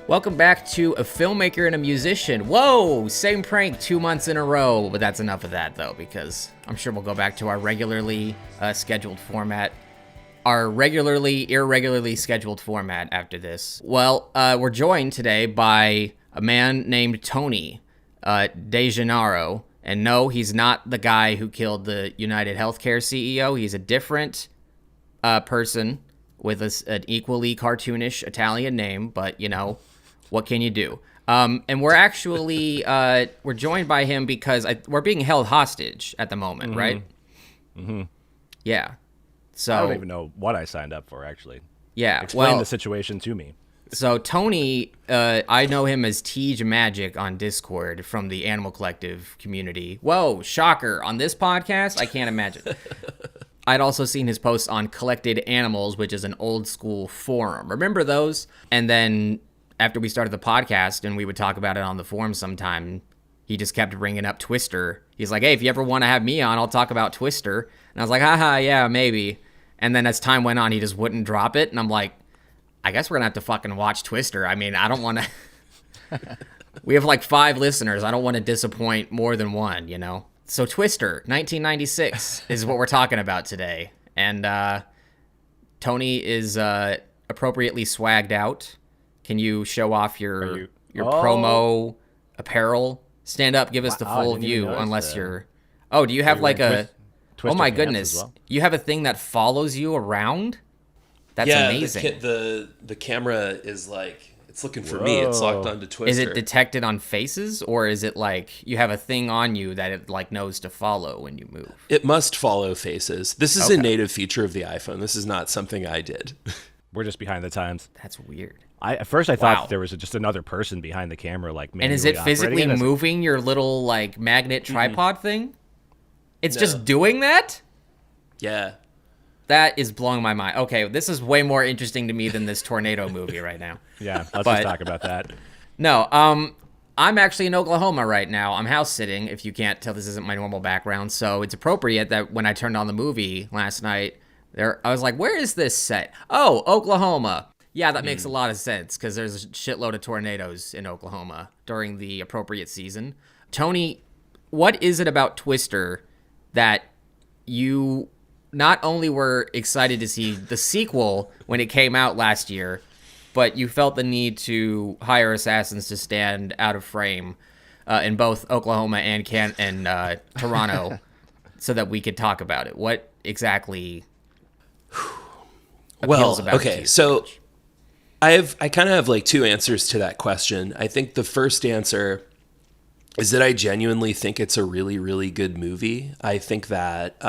Welcome back to A Filmmaker and a Musician. Whoa, same prank 2 months in a row, but that's enough of that though, because I'm sure we'll go back to our regularly scheduled format. Our irregularly scheduled format after this. Well, we're joined today by a man named Tony DeGenaro. And no, he's not the guy who killed the United Healthcare CEO. He's a different person with an equally cartoonish Italian name, but you know, what can you do? And we're actually, we're joined by him because we're being held hostage at the moment, right? Mm-hmm. Yeah. So I don't even know what I signed up for, actually. Yeah. Explain the situation to me. So Tony, I know him as Tej Magic on Discord from the Animal Collective community. Whoa, shocker. On this podcast? I can't imagine. I'd also seen his posts on Collected Animals, which is an old school forum. Remember those? And then after we started the podcast and we would talk about it on the forum sometime, he just kept bringing up Twister. He's like, hey, if you ever want to have me on, I'll talk about Twister. And I was like, haha, yeah, maybe. And then as time went on, he just wouldn't drop it. And I'm like, I guess we're going to have to fucking watch Twister. I mean, I don't want to... We have like 5 listeners. I don't want to disappoint more than one, you know? So Twister, 1996 is what we're talking about today. And Tony is appropriately swagged out. Can you show off your promo apparel? Stand up, give us the full view, unless you're... Oh, do you have like a... Oh my goodness. Well? You have a thing that follows you around? That's amazing. The camera is like, it's looking for me. It's locked onto Twister. Is it detected on faces, or is it like you have a thing on you that it like knows to follow when you move? It must follow faces. This is a native feature of the iPhone. This is not something I did. We're just behind the times. That's weird. At first I thought there was just another person behind the camera, like manually. And is it physically moving your little like magnet tripod thing? It's just doing that? Yeah. That is blowing my mind. Okay, this is way more interesting to me than this tornado movie right now. Yeah, let's just talk about that. No, I'm actually in Oklahoma right now. I'm house sitting, if you can't tell this isn't my normal background. So it's appropriate that when I turned on the movie last night, I was like, where is this set? Oh, Oklahoma. Yeah, that makes a lot of sense because there's a shitload of tornadoes in Oklahoma during the appropriate season. Tony, what is it about Twister that you not only were excited to see the sequel when it came out last year, but you felt the need to hire assassins to stand out of frame in both Oklahoma and Toronto so that we could talk about it? What exactly appeals about it to you? So I kind of have like 2 answers to that question. I think the first answer is that I genuinely think it's a really, really good movie. I think that,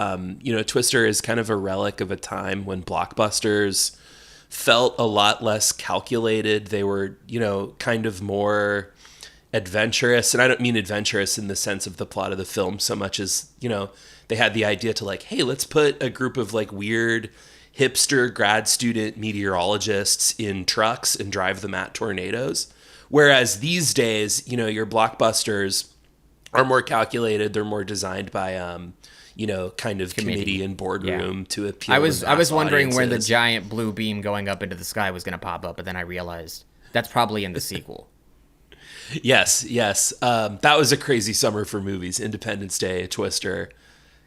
Twister is kind of a relic of a time when blockbusters felt a lot less calculated. They were, kind of more adventurous. And I don't mean adventurous in the sense of the plot of the film so much as, they had the idea to like, hey, let's put a group of like weird hipster grad student meteorologists in trucks and drive them at tornadoes. Whereas these days, your blockbusters are more calculated. They're more designed by, kind of committee and boardroom to appeal. I was wondering where the giant blue beam going up into the sky was going to pop up, but then I realized that's probably in the sequel. Yes. That was a crazy summer for movies. Independence Day, Twister,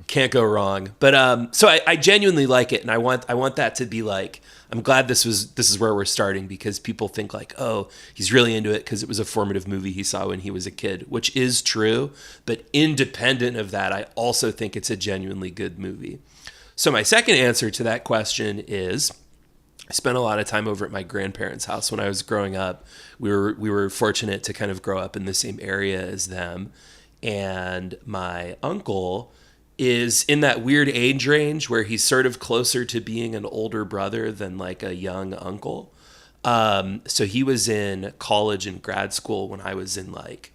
can't go wrong. But so I genuinely like it, and I want that to be like. I'm glad this is where we're starting because people think like, oh, he's really into it because it was a formative movie he saw when he was a kid, which is true. But independent of that, I also think it's a genuinely good movie. So my second answer to that question is I spent a lot of time over at my grandparents' house when I was growing up. We were fortunate to kind of grow up in the same area as them. And my uncle is in that weird age range where he's sort of closer to being an older brother than like a young uncle. So he was in college and grad school when I was in like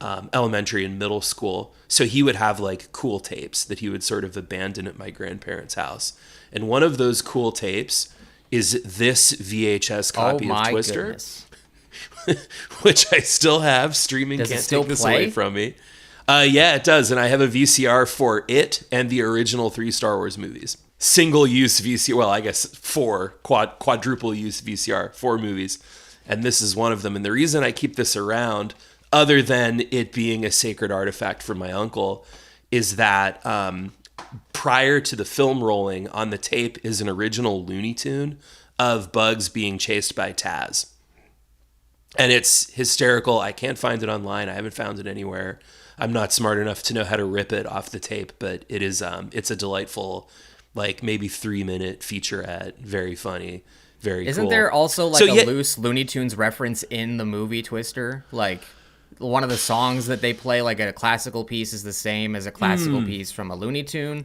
elementary and middle school. So he would have like cool tapes that he would sort of abandon at my grandparents' house. And one of those cool tapes is this VHS copy of Twister, which I still have. Streaming can't take this away from me. Yeah, it does. And I have a VCR for it and the original 3 Star Wars movies. Single-use VCR. Well, I guess 4 quadruple-use VCR, 4 movies. and this is one of them. And the reason I keep this around, other than it being a sacred artifact from my uncle, is that prior to the film rolling, on the tape is an original Looney Tune of Bugs being chased by Taz. And it's hysterical. I can't find it online. I haven't found it anywhere. I'm not smart enough to know how to rip it off the tape, but it is it's a delightful, like maybe 3-minute featurette. Very funny. Very Isn't cool. there also like a loose Looney Tunes reference in the movie Twister? Like one of the songs that they play, like a classical piece, is the same as a classical piece from a Looney Tune.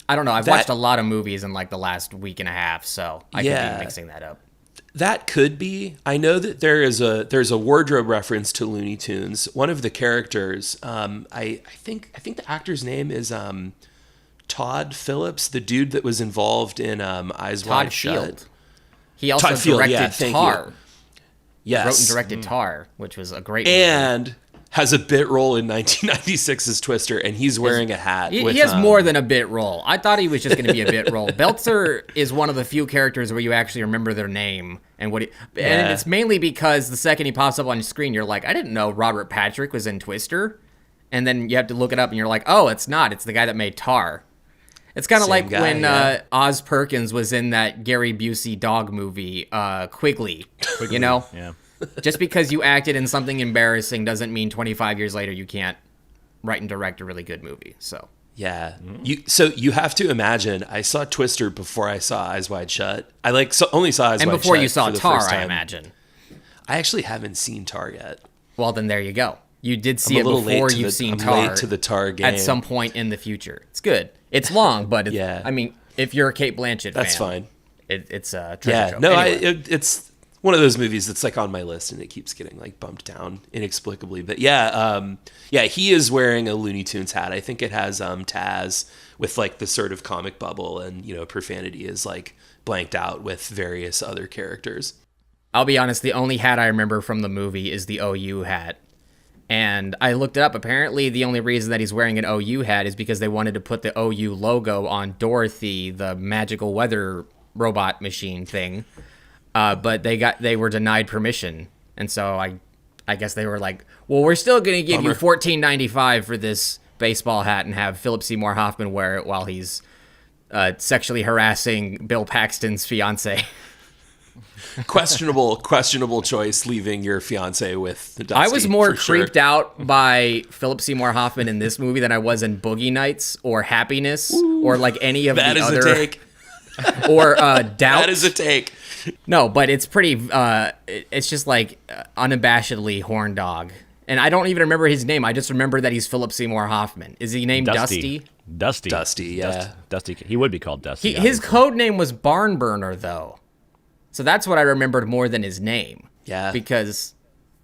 I don't know. I've watched a lot of movies in like the last week and a half, so I could be mixing that up. That could be. I know that there's a wardrobe reference to Looney Tunes. One of the characters, I think the actor's name is Todd Phillips, the dude that was involved in Eyes Wide Shut. Field. He also directed Tar. Yes. Wrote and directed Tar, which was a great movie. And has a bit role in 1996's Twister, and he's wearing a hat. He has more than a bit role. I thought he was just going to be a bit role. Belzer is one of the few characters where you actually remember their name and and it's mainly because the second he pops up on your screen, you're like, I didn't know Robert Patrick was in Twister, and then you have to look it up, and you're like, oh, it's not. It's the guy that made Tar. It's kind of like when Oz Perkins was in that Gary Busey dog movie, Quigley. You know? Yeah. Just because you acted in something embarrassing doesn't mean 25 years later you can't write and direct a really good movie. So yeah, you have to imagine. I saw Twister before I saw Eyes Wide Shut. I only saw Eyes Wide Shut. And before you saw Tar, I imagine. I actually haven't seen Tar yet. Well, then there you go. You did see it before you've seen Tar. I'm late to the Tar game at some point in the future. It's good. It's long, but I mean, if you're a Kate Blanchett fan, that's fine. It's a treasure trove. No, anyway. it's one of those movies that's like on my list and it keeps getting like bumped down inexplicably. But he is wearing a Looney Tunes hat. I think it has Taz with like the sort of comic bubble, and profanity is like blanked out with various other characters. I'll be honest, the only hat I remember from the movie is the OU hat. And I looked it up. Apparently, the only reason that he's wearing an OU hat is because they wanted to put the OU logo on Dorothy, the magical weather robot machine thing. But they were denied permission, and so I guess they were like, well, we're still going to give you $14.95 for this baseball hat, and have Philip Seymour Hoffman wear it while he's sexually harassing Bill Paxton's fiance. questionable choice, leaving your fiance with Dusty. I was more creeped out by Philip Seymour Hoffman in this movie than I was in Boogie Nights or Happiness or like any of the other. That is a take. Or Doubt. That is a take. No, but it's pretty. It's just like unabashedly horn dog, and I don't even remember his name. I just remember that he's Philip Seymour Hoffman. Is he named Dusty? Dusty, yeah. Dusty. He would be called Dusty. His code name was Barn Burner, though, so that's what I remembered more than his name. Yeah, because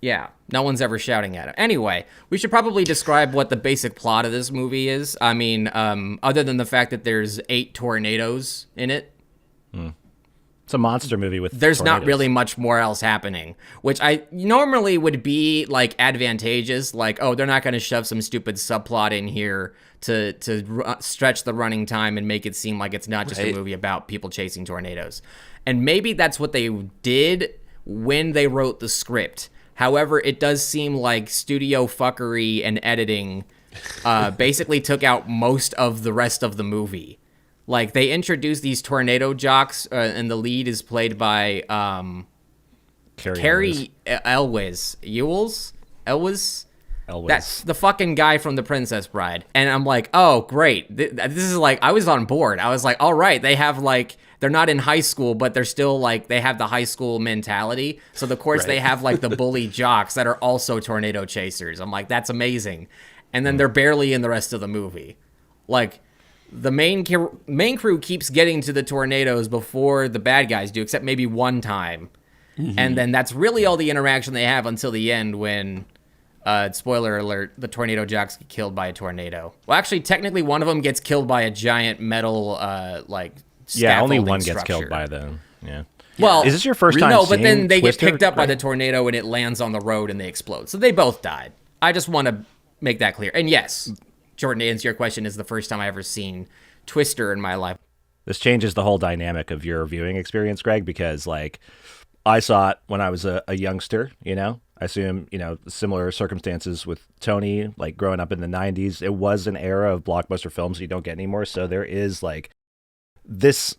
no one's ever shouting at him. Anyway, we should probably describe what the basic plot of this movie is. I mean, other than the fact that there's 8 tornadoes in it. It's a monster movie with There's tornadoes. not really much more else happening, which I normally would be like advantageous. Like, oh, they're not going to shove some stupid subplot in here to stretch the running time and make it seem like it's not just a movie about people chasing tornadoes. And maybe that's what they did when they wrote the script. However, it does seem like studio fuckery and editing basically took out most of the rest of the movie. Like, they introduced these tornado jocks, and the lead is played by Carrie Elwes. Elwes? That's the fucking guy from The Princess Bride. And I'm like, oh, great. This is like, I was on board. I was like, all right, they have like, they're not in high school, but they're still like, they have the high school mentality. So, of course, they have like the bully jocks that are also tornado chasers. I'm like, that's amazing. And then they're barely in the rest of the movie. Like, the main crew keeps getting to the tornadoes before the bad guys do, except maybe one time. Mm-hmm. And then that's really all the interaction they have until the end when, spoiler alert, the tornado jocks get killed by a tornado. Well, actually, technically, one of them gets killed by a giant metal, only one structure. gets killed by them. Yeah. Well, is this your first time? No, but then they Twister? get picked up by the tornado and it lands on the road and they explode. So they both died. I just want to make that clear. And yes, Jordan, to answer your question, is the first time I ever seen Twister in my life. This changes the whole dynamic of your viewing experience, Greg, because like I saw it when I was a youngster, I assume, similar circumstances with Tony, like growing up in the 90s. It was an era of blockbuster films you don't get anymore. So there is like this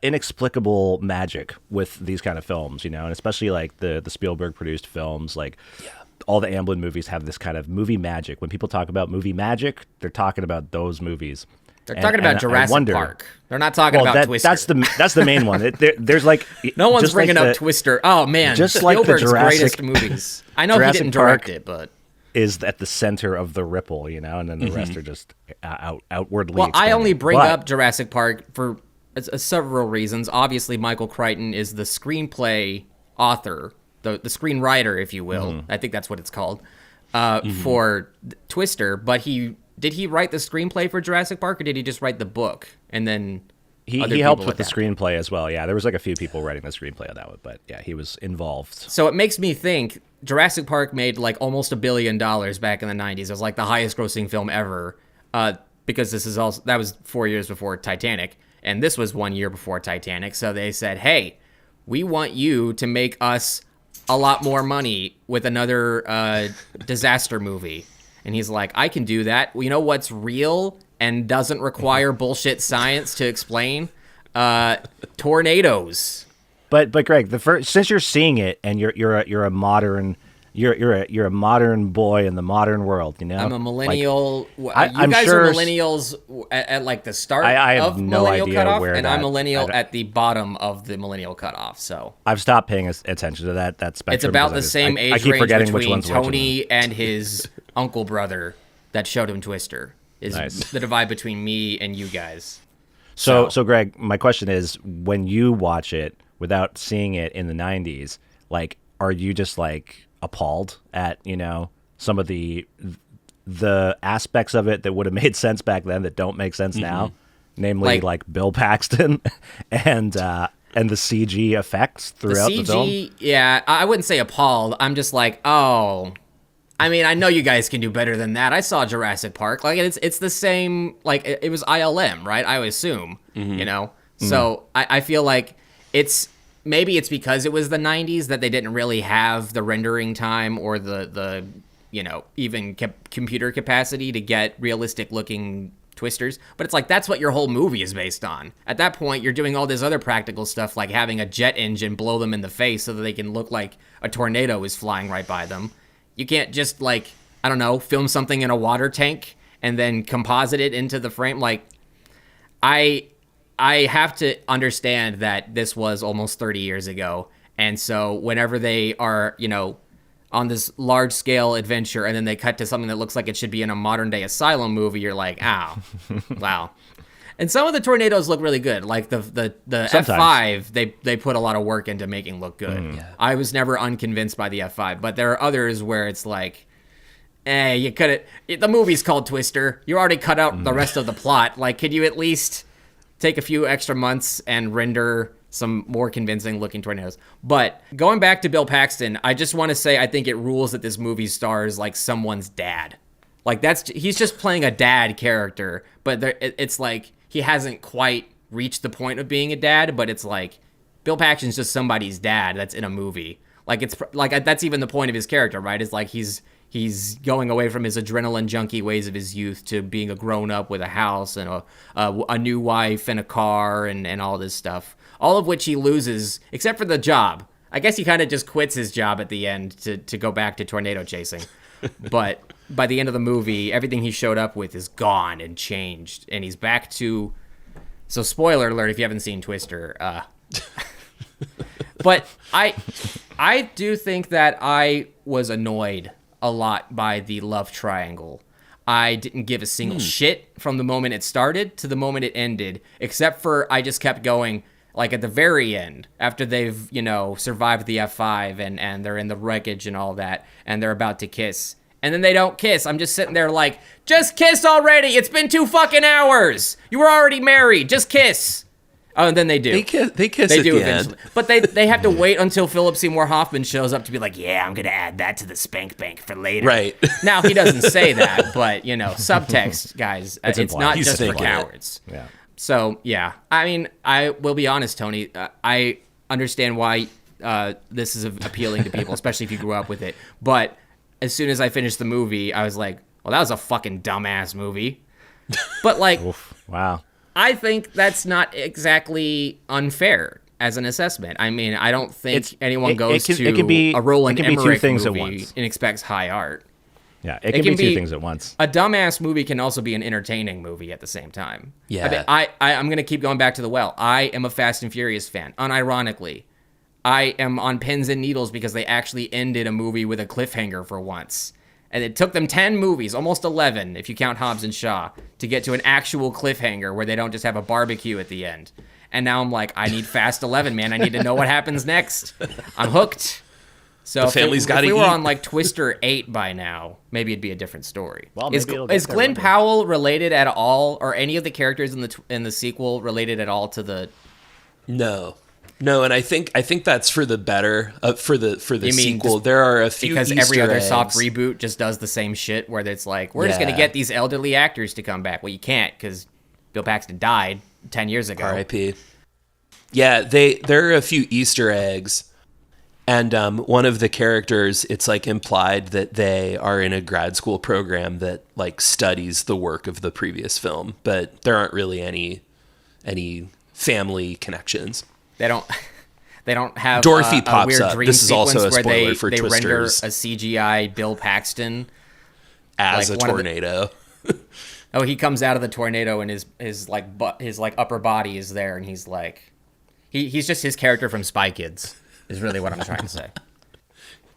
inexplicable magic with these kind of films, and especially like the Spielberg produced films, like all the Amblin movies have this kind of movie magic. When people talk about movie magic, they're talking about those movies. They're talking about Jurassic Park. They're not talking about Twister. That's the main one. There's like no one's bringing up Twister. Oh man, just like the Spielberg's greatest movies. I know Jurassic he didn't direct it, but is at the center of the ripple, and then the rest are just outwardly. Well, expanding. I only bring up Jurassic Park for several reasons. Obviously, Michael Crichton is the screenplay author, the screenwriter, if you will. I think that's what it's called for Twister. But did he write the screenplay for Jurassic Park, or did he just write the book and then he helped with the screenplay as well? Yeah, there was like a few people writing the screenplay on that one, but yeah, he was involved. So it makes me think Jurassic Park made like almost $1 billion back in the 90s. It was like the highest grossing film ever because that was 4 years before Titanic, and this was 1 year before Titanic. So they said, hey, we want you to make us a lot more money with another disaster movie. And he's like, I can do that. You know what's real and doesn't require bullshit science to explain? Tornadoes. But Greg, since you're seeing it and you're a modern boy in the modern world, I'm a millennial. I'm guys sure are millennials at like the start I have of no millennial idea cutoff, where and I'm millennial at the bottom of the millennial cutoff. So I've stopped paying attention to that spectrum. It's about the same age keep range forgetting which between one's Tony and his uncle brother that showed him Twister. Is nice. The divide between me and you guys. So Greg, my question is, when you watch it without seeing it in the 90s, like, are you just like appalled at, some of the aspects of it that would have made sense back then that don't make sense now? Namely, like Bill Paxton and the CG effects throughout the film? Yeah, I wouldn't say appalled. I'm just like, oh, I mean, I know you guys can do better than that. I saw Jurassic Park. Like, it's the same, like, it was ILM, right? I would assume, So I feel like maybe it's because it was the 90s that they didn't really have the rendering time or the even computer capacity to get realistic looking Twisters. But it's like, that's what your whole movie is based on. At that point, you're doing all this other practical stuff, like having a jet engine blow them in the face so that they can look like a tornado is flying right by them. You can't just, like, I don't know, film something in a water tank and then composite it into the frame. Like, I have to understand that this was almost 30 years ago. And so whenever they are, on this large scale adventure and then they cut to something that looks like it should be in a modern day Asylum movie, you're like, ow, wow. And some of the tornadoes look really good. Like the F5, they put a lot of work into making look good. Yeah. I was never unconvinced by the F5, but there are others where it's like, you could have. The movie's called Twister. You already cut out the rest of the plot. Like, could you at least take a few extra months and render some more convincing looking tornadoes? But going back to Bill Paxton, I just want to say I think it rules that this movie stars like someone's dad. Like, he's just playing a dad character, but it's like he hasn't quite reached the point of being a dad, but it's like Bill Paxton's just somebody's dad that's in a movie. Like, it's like that's even the point of his character, right? It's like he's going away from his adrenaline junkie ways of his youth to being a grown up with a house and a new wife and a car and all this stuff. All of which he loses, except for the job. I guess he kind of just quits his job at the end to go back to tornado chasing. But by the end of the movie, everything he showed up with is gone and changed, and he's back to. So, spoiler alert if you haven't seen Twister. But I do think that I was annoyed a lot by the love triangle. I didn't give a single shit from the moment it started to the moment it ended, except for I just kept going. Like at the very end, after they've, survived the F5 and they're in the wreckage and all that, and they're about to kiss. And then they don't kiss. I'm just sitting there like, just kiss already. It's been 2 fucking hours. You were already married. Just kiss. Oh, and then they do. They kiss they at do the eventually. end. But they have to wait until Philip Seymour Hoffman shows up to be like, yeah, I'm going to add that to the spank bank for later. Right. Now, he doesn't say that, but, subtext, guys, it's not He's just for thinking cowards. Yeah. So, yeah. I mean, I will be honest, Tony. I understand why this is appealing to people, especially if you grew up with it. But as soon as I finished the movie, I was like, well, that was a fucking dumbass movie. But like, Oof, wow. I think that's not exactly unfair as an assessment. I mean, I don't think anyone goes to a Roland Emmerich movie and expects high art. Yeah, it can be two things at once. A dumbass movie can also be an entertaining movie at the same time. Yeah. I'm going to keep going back to The Well. I am a Fast and Furious fan, unironically. I am on pins and needles because they actually ended a movie with a cliffhanger for once. And it took them 10 movies, almost 11, if you count Hobbs and Shaw, to get to an actual cliffhanger where they don't just have a barbecue at the end. And now I'm like, I need Fast 11, man. I need to know what happens next. I'm hooked. So if we were on like Twister 8 by now, maybe it'd be a different story. Well, is Glenn Powell related at all, or any of the characters in the sequel related at all to the? No, and I think that's for the better for the sequel. There are a few because Easter every other eggs. soft reboot just does the same shit where it's like we're just gonna get these elderly actors to come back. Well, you can't because Bill Paxton died 10 years ago. R.I.P. Yeah, there are a few Easter eggs. And one of the characters, it's like implied that they are in a grad school program that like studies the work of the previous film, but there aren't really any family connections. They don't have Dorothy a pops weird up. dream This is also a sequence where spoiler for they render a Twisters. CGI Bill Paxton As like a tornado. Oh, he comes out of the tornado and his upper body is there, and he's like he's just his character from Spy Kids. Is really what I'm trying to say.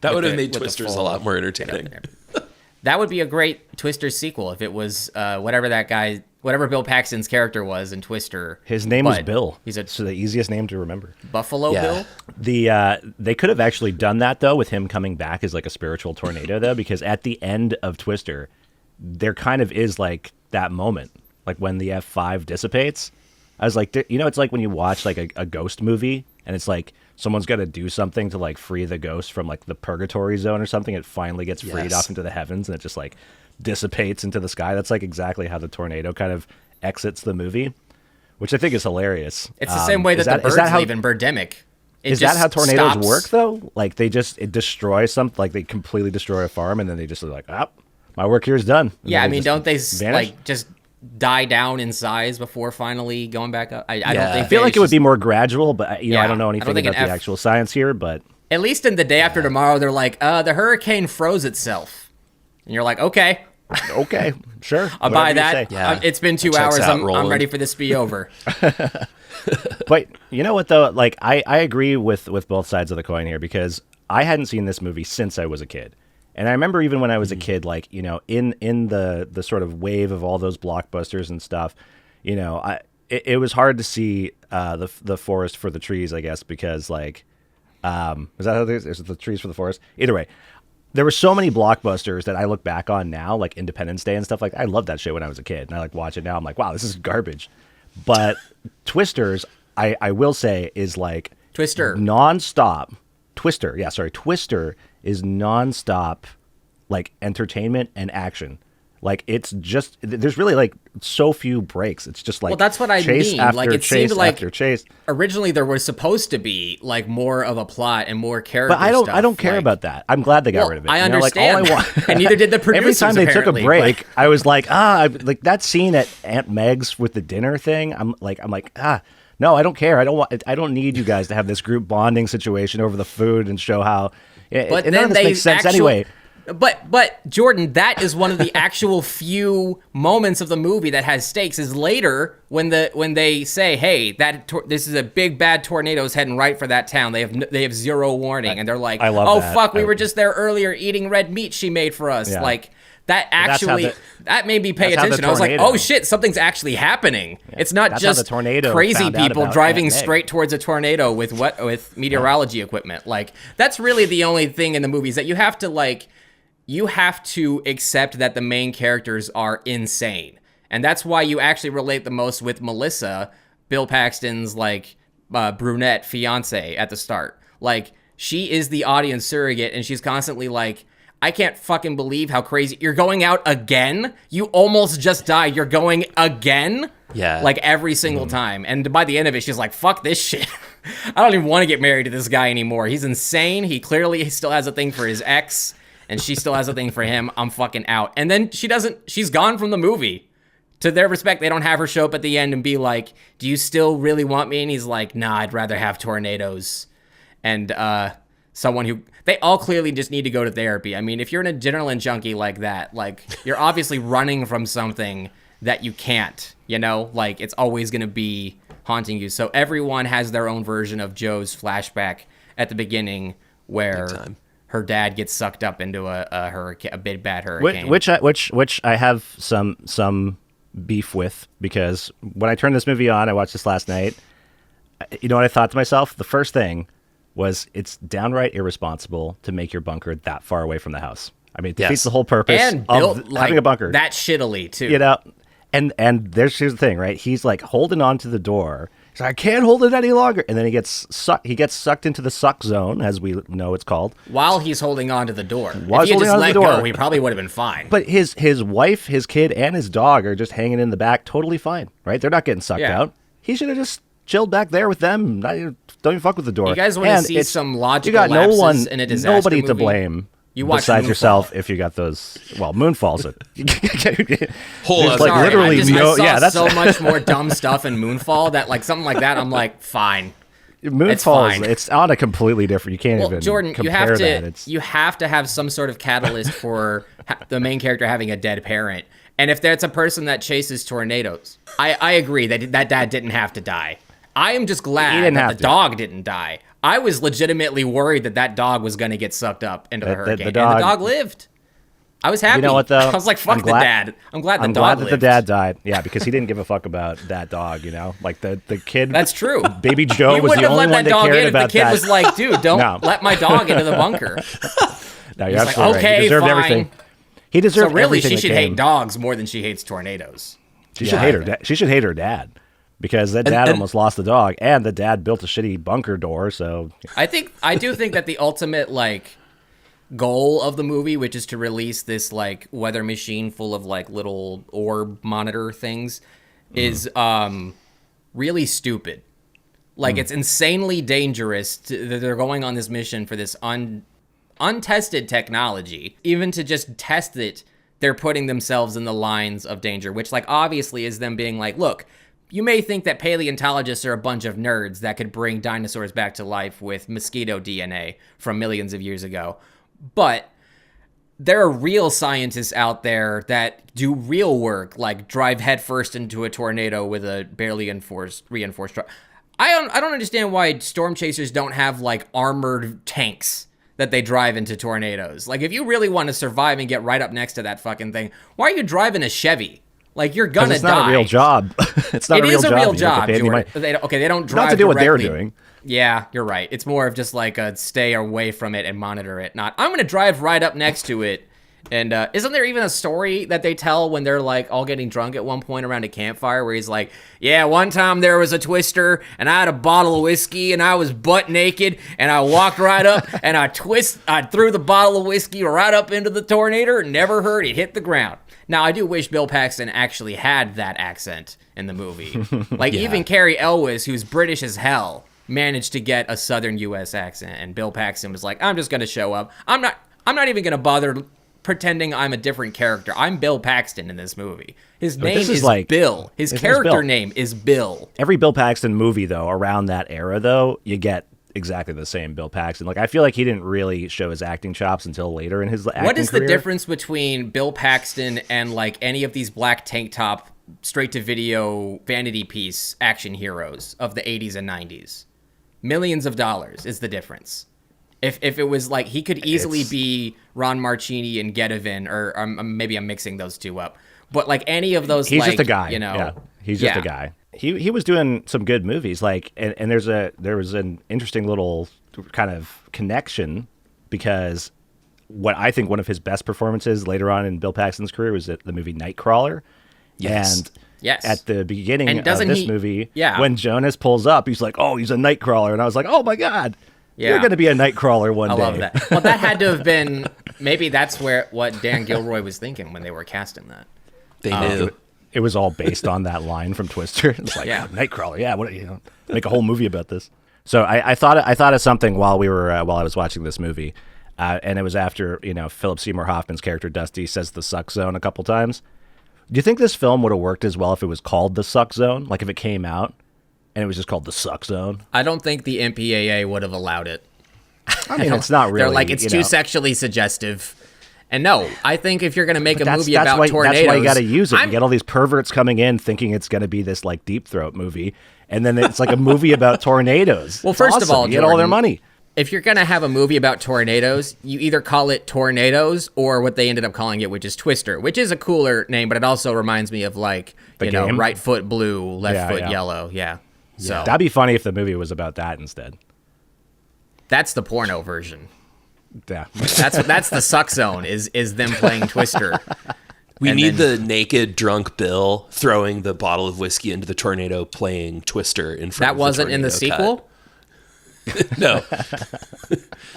That would have made Twisters a lot more entertaining. That would be a great Twister sequel if it was whatever Bill Paxton's character was in Twister. His name is Bill. It's the easiest name to remember. Buffalo Bill? They could have actually done that, though, with him coming back as like a spiritual tornado, though, because at the end of Twister, there kind of is like that moment, like when the F5 dissipates. I was like, it's like when you watch like a ghost movie and it's like, someone's got to do something to like free the ghost from like the purgatory zone or something. It finally gets freed off into the heavens and it just like dissipates into the sky. That's like exactly how the tornado kind of exits the movie, which I think is hilarious. It's the same way that the birds leave in Birdemic. Is that how tornadoes work though? Like it destroys something, like they completely destroy a farm and then they just are like, my work here is done. And yeah, I mean, don't they vanish? like just die down in size before finally going back up? I don't think. I feel like it would be more gradual, but I don't know anything about the F- actual science here. But at least in The Day After Tomorrow, they're like, the hurricane froze itself, and you're like, okay, sure, I'll buy that. Yeah. It's been 2 hours. I'm ready for this to be over. But you know what though? Like I agree with both sides of the coin here because I hadn't seen this movie since I was a kid. And I remember even when I was a kid, like, in the sort of wave of all those blockbusters and stuff, it was hard to see the forest for the trees, I guess, because like, is that how it is? Is it the trees for the forest? Either way, there were so many blockbusters that I look back on now, like Independence Day and stuff like that. I loved that shit when I was a kid, and I like watch it now. I'm like, wow, this is garbage. But Twisters, I will say, is like nonstop. Twister is nonstop like entertainment and action. Like it's just there's really like so few breaks. It's just like, well, that's what I mean. Like it seemed like chase. Originally there was supposed to be like more of a plot and more character. But I don't care about that. I'm glad they got rid of it. I understand. Like, all I want, and neither did the producers. Every time they apparently, took a break, I was like, like that scene at Aunt Meg's with the dinner thing. I'm like, no, I don't care. I don't need you guys to have this group bonding situation over the food and show how. But none of this makes sense anyway. But Jordan, that is one of the actual few moments of the movie that has stakes. Is later when they say, "Hey, this is a big bad tornado's heading right for that town." They have zero warning, and they're like, I love "Oh that. fuck, we were just there earlier eating red meat she made for us." Yeah. Like that actually that made me pay attention. I was like, "Oh shit, something's actually happening." Yeah. It's not just crazy people driving straight towards a tornado with meteorology equipment. Like that's really the only thing in the movies that you have to accept that the main characters are insane. And that's why you actually relate the most with Melissa, Bill Paxton's like brunette fiance at the start. Like she is the audience surrogate and she's constantly like, I can't fucking believe how crazy you're going out again. You almost just died. You're going again. Yeah. Like every single time. And by the end of it, she's like, fuck this shit. I don't even want to get married to this guy anymore. He's insane. He clearly still has a thing for his ex, and she still has a thing for him. I'm fucking out. And then she's gone from the movie. To their respect, they don't have her show up at the end and be like, do you still really want me? And he's like, nah, I'd rather have tornadoes. And someone who, they all clearly just need to go to therapy. I mean, if you're an adrenaline junkie like that, like, you're obviously running from something that you can't, you know? Like, it's always going to be haunting you. So everyone has their own version of Joe's flashback at the beginning where her dad gets sucked up into a hurricane, a big bad hurricane. Which I have some beef with, because when I turned this movie on, I watched this last night. You know what I thought to myself? The first thing was, it's downright irresponsible to make your bunker that far away from the house. I mean, it defeats the whole purpose and of having a bunker. That shittily too. You know, and here's the thing, right? He's like holding on to the door. He's like, I can't hold it any longer. And then he gets sucked into the suck zone, as we know it's called. While he's holding on to the door. While if he had just let go, he probably would have been fine. But his wife, his kid, and his dog are just hanging in the back, totally fine, right? They're not getting sucked out. He should have just chilled back there with them. Don't even fuck with the door. You guys want to see some logical lapses in a disaster nobody movie? To blame. You watch besides Moonfall. Yourself, if you got those. Well, Moonfall's it. Sorry, literally I saw so much more dumb stuff in Moonfall that, like, something like that, I'm like, fine. Moonfall, it's on a completely different. You can't even Jordan, compare that. You have to have some sort of catalyst for the main character having a dead parent. And if that's a person that chases tornadoes, I agree that dad didn't have to die. I am just glad that the dog didn't die. I was legitimately worried that dog was going to get sucked up into the hurricane. And the dog lived. I was happy. You know what, though? I was like, fuck the dad. I'm glad the dog lived. I'm glad that the dad died. Yeah, because he didn't give a fuck about that dog, you know? Like, the kid... That's true. Baby Joe was the only one that cared about that. The kid was like, dude, don't let my dog into the bunker. No, you're absolutely right. He deserved everything. He deserved everything. So really, she should hate dogs more than she hates tornadoes. She should hate her. She should hate her dad. Because that dad almost lost the dog, and the dad built a shitty bunker door, so... I do think that the ultimate, like, goal of the movie, which is to release this, like, weather machine full of, like, little orb monitor things, is really stupid. Like, it's insanely dangerous that they're going on this mission for this untested technology. Even to just test it, they're putting themselves in the lines of danger, which, like, obviously is them being like, look... You may think that paleontologists are a bunch of nerds that could bring dinosaurs back to life with mosquito DNA from millions of years ago. But there are real scientists out there that do real work, like drive headfirst into a tornado with a barely reinforced truck. I don't understand why storm chasers don't have, like, armored tanks that they drive into tornadoes. Like, if you really want to survive and get right up next to that fucking thing, why are you driving a Chevy? Like, you're gonna die. It's not a real job. It's not a real job. It is a real job, Jordan. They don't drive not to do what they're directly. doing. Yeah, you're right. It's more of just like a stay away from it and monitor it. Not, I'm going to drive right up next to it. And isn't there even a story that they tell when they're, like, all getting drunk at one point around a campfire where he's like, yeah, one time there was a twister and I had a bottle of whiskey and I was butt naked and I walked right up and I threw the bottle of whiskey right up into the tornado and never heard it hit the ground. Now, I do wish Bill Paxton actually had that accent in the movie. Like, even Carrie Elwes, who's British as hell, managed to get a Southern U.S. accent. And Bill Paxton was like, I'm just going to show up. I'm not even going to bother pretending I'm a different character. I'm Bill Paxton in this movie. His name is like, Bill. His character name is Bill. Every Bill Paxton movie, though, around that era, though, you get exactly the same Bill Paxton. Like, I feel like he didn't really show his acting chops until later in his acting What is career. the difference between Bill Paxton and, like, any of these black tank top, straight-to-video, vanity piece action heroes of the 80s and 90s? Millions of dollars is the difference. If it was, like, he could easily be Ron Marchini and Gedivin, or maybe I'm mixing those two up. But, like, any of those, he's like, just a guy. You know, yeah, he's just a guy. He was doing some good movies, like, and there was an interesting little kind of connection, because what I think one of his best performances later on in Bill Paxton's career was the movie Nightcrawler. And at the beginning of this movie, when Jonas pulls up, he's like, oh, he's a Nightcrawler. And I was like, oh my God, you're going to be a Nightcrawler one day. I love that. Well, that had to have been, maybe that's what Dan Gilroy was thinking when they were casting that. They knew. It was all based on that line from Twister. It's like, Nightcrawler, what, make a whole movie about this. So I thought of something while I was watching this movie, and it was after Philip Seymour Hoffman's character Dusty says the suck zone a couple times. Do you think this film would have worked as well if it was called the suck zone, like if it came out and it was just called the suck zone? I don't think the MPAA would have allowed it. I mean, it's not really. They're like, it's too sexually suggestive. And no, I think if you're going to make a movie about tornadoes... That's why you got to use it. You get all these perverts coming in thinking it's going to be this like Deep Throat movie, and then it's like a movie about tornadoes. Well, first of all, you get all their money. If you're going to have a movie about tornadoes, you either call it Tornadoes or what they ended up calling it, which is Twister, which is a cooler name, but it also reminds me of like, right foot blue, left foot yellow. Yeah. So that'd be funny if the movie was about that instead. That's the porno version. Yeah. That's the suck zone is them playing Twister. We need the naked drunk Bill throwing the bottle of whiskey into the tornado playing Twister in front of the wasn't in the sequel? No.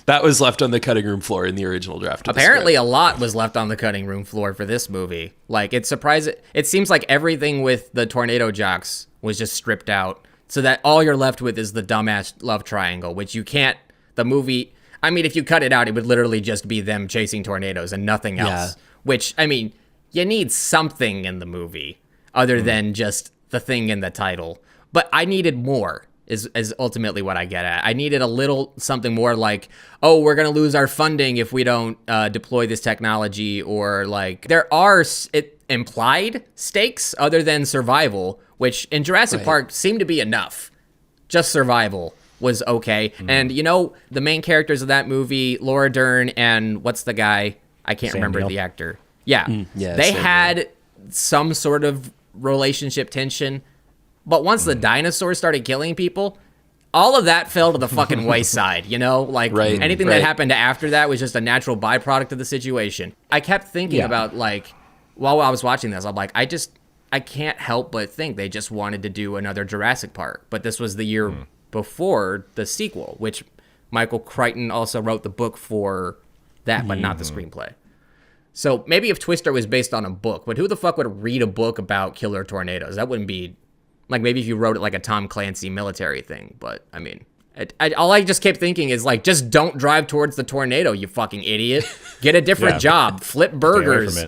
That was left on the cutting room floor in the original draft. Apparently a lot was left on the cutting room floor for this movie. Like, it seems like everything with the tornado jocks was just stripped out so that all you're left with is the dumbass love triangle, which you can't, the movie, I mean, if you cut it out, it would literally just be them chasing tornadoes and nothing else. Yeah. Which, I mean, you need something in the movie other than just the thing in the title. But I needed more. Is ultimately what I get at. I needed a little something more like, oh, we're going to lose our funding if we don't deploy this technology, or like there are implied stakes other than survival, which in Jurassic Park seemed to be enough. Just survival was okay. And the main characters of that movie, Laura Dern and what's the guy? I can't remember the actor. Yeah. They had some sort of relationship tension. But once the dinosaurs started killing people, all of that fell to the fucking wayside, anything that happened after that was just a natural byproduct of the situation. I kept thinking about, like, while I was watching this, I'm like, I can't help but think they just wanted to do another Jurassic Park. But this was the year before the sequel, which Michael Crichton also wrote the book for that, but not the screenplay. So maybe if Twister was based on a book, but who the fuck would read a book about killer tornadoes? That wouldn't be... Like, maybe if you wrote it like a Tom Clancy military thing. But, I mean, all I just kept thinking is, like, just don't drive towards the tornado, you fucking idiot. Get a different job. Flip burgers.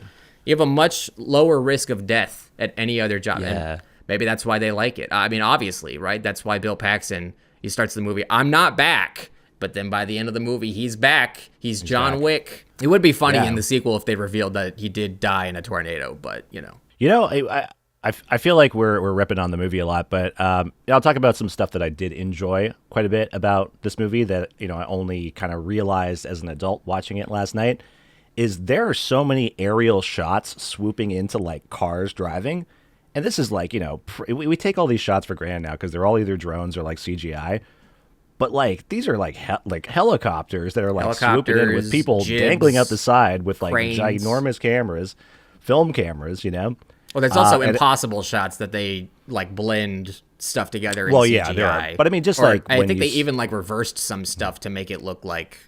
You have a much lower risk of death at any other job. Yeah. And maybe that's why they like it. I mean, obviously, right? That's why Bill Paxton, he starts the movie, I'm not back. But then by the end of the movie, he's back. He's John Wick. It would be funny in the sequel if they revealed that he did die in a tornado, but, I feel like we're ripping on the movie a lot, but I'll talk about some stuff that I did enjoy quite a bit about this movie that I only kind of realized as an adult watching it last night. Is there are so many aerial shots swooping into like cars driving, and this is like we take all these shots for granted now because they're all either drones or like CGI, but like these are like helicopters that are like swooping in with people dangling out the side with like cranes. ginormous cameras, film cameras, Well, there's also impossible shots that they like blend stuff together in CGI. There are. But I mean, I think they even like reversed some stuff to make it look like,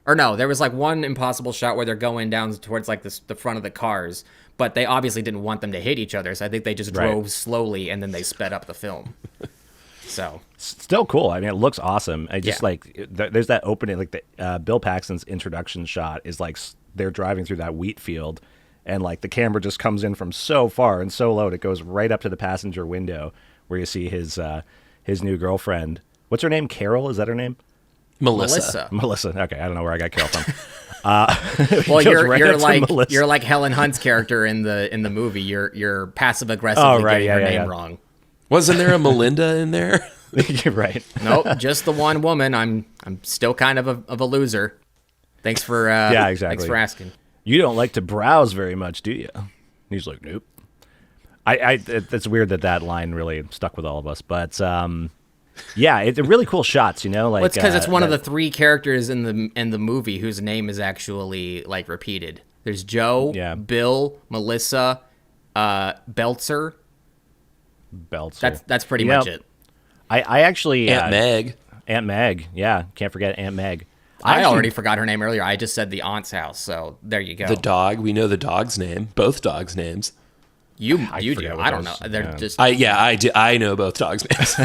or no, there was like one impossible shot where they're going down towards like the front of the cars, but they obviously didn't want them to hit each other, so I think they just drove slowly and then they sped up the film. So still cool. I mean, it looks awesome. I just there's that opening, like the Bill Paxton's introduction shot is like they're driving through that wheat field. And, like, the camera just comes in from so far and so low, it goes right up to the passenger window where you see his new girlfriend. What's her name? Carol? Is that her name? Melissa. Okay, I don't know where I got Carol from. Well, you're like Helen Hunt's character in the movie. You're passive aggressively getting her name wrong. Wasn't there a Melinda in there? You're right. Nope, just the one woman. I'm still kind of a loser. Thanks for exactly. Thanks for asking. You don't like to browse very much, do you? He's like, nope. It's weird that line really stuck with all of us, but it's really cool shots, Like, well, it's because it's one of the three characters in the movie whose name is actually like repeated. There's Joe, Bill, Melissa, Belzer. That's pretty much it. I actually Aunt Meg, yeah, can't forget Aunt Meg. I already forgot her name earlier. I just said the aunt's house, so there you go. The dog, we know the dog's name, both dogs' names. You do. I don't know. They're just. I know both dogs' names.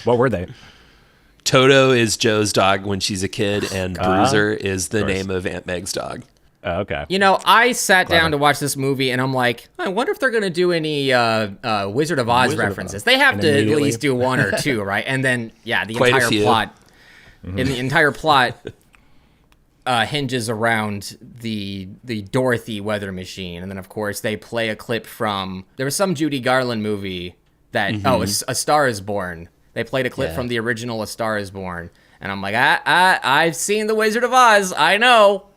What were they? Toto is Joe's dog when she's a kid, and Bruiser is the name of Aunt Meg's dog. Oh, okay. You know, I sat down to watch this movie, and I'm like, I wonder if they're going to do any Wizard of Oz references. They have to at least do one or two, right? And then, yeah, the Quite a entire few. plot. And the entire plot hinges around the Dorothy weather machine. And then, of course, they play a clip from... There was some Judy Garland movie that... Oh, A Star is Born. They played a clip from the original A Star is Born. And I'm like, I've seen The Wizard of Oz. I know.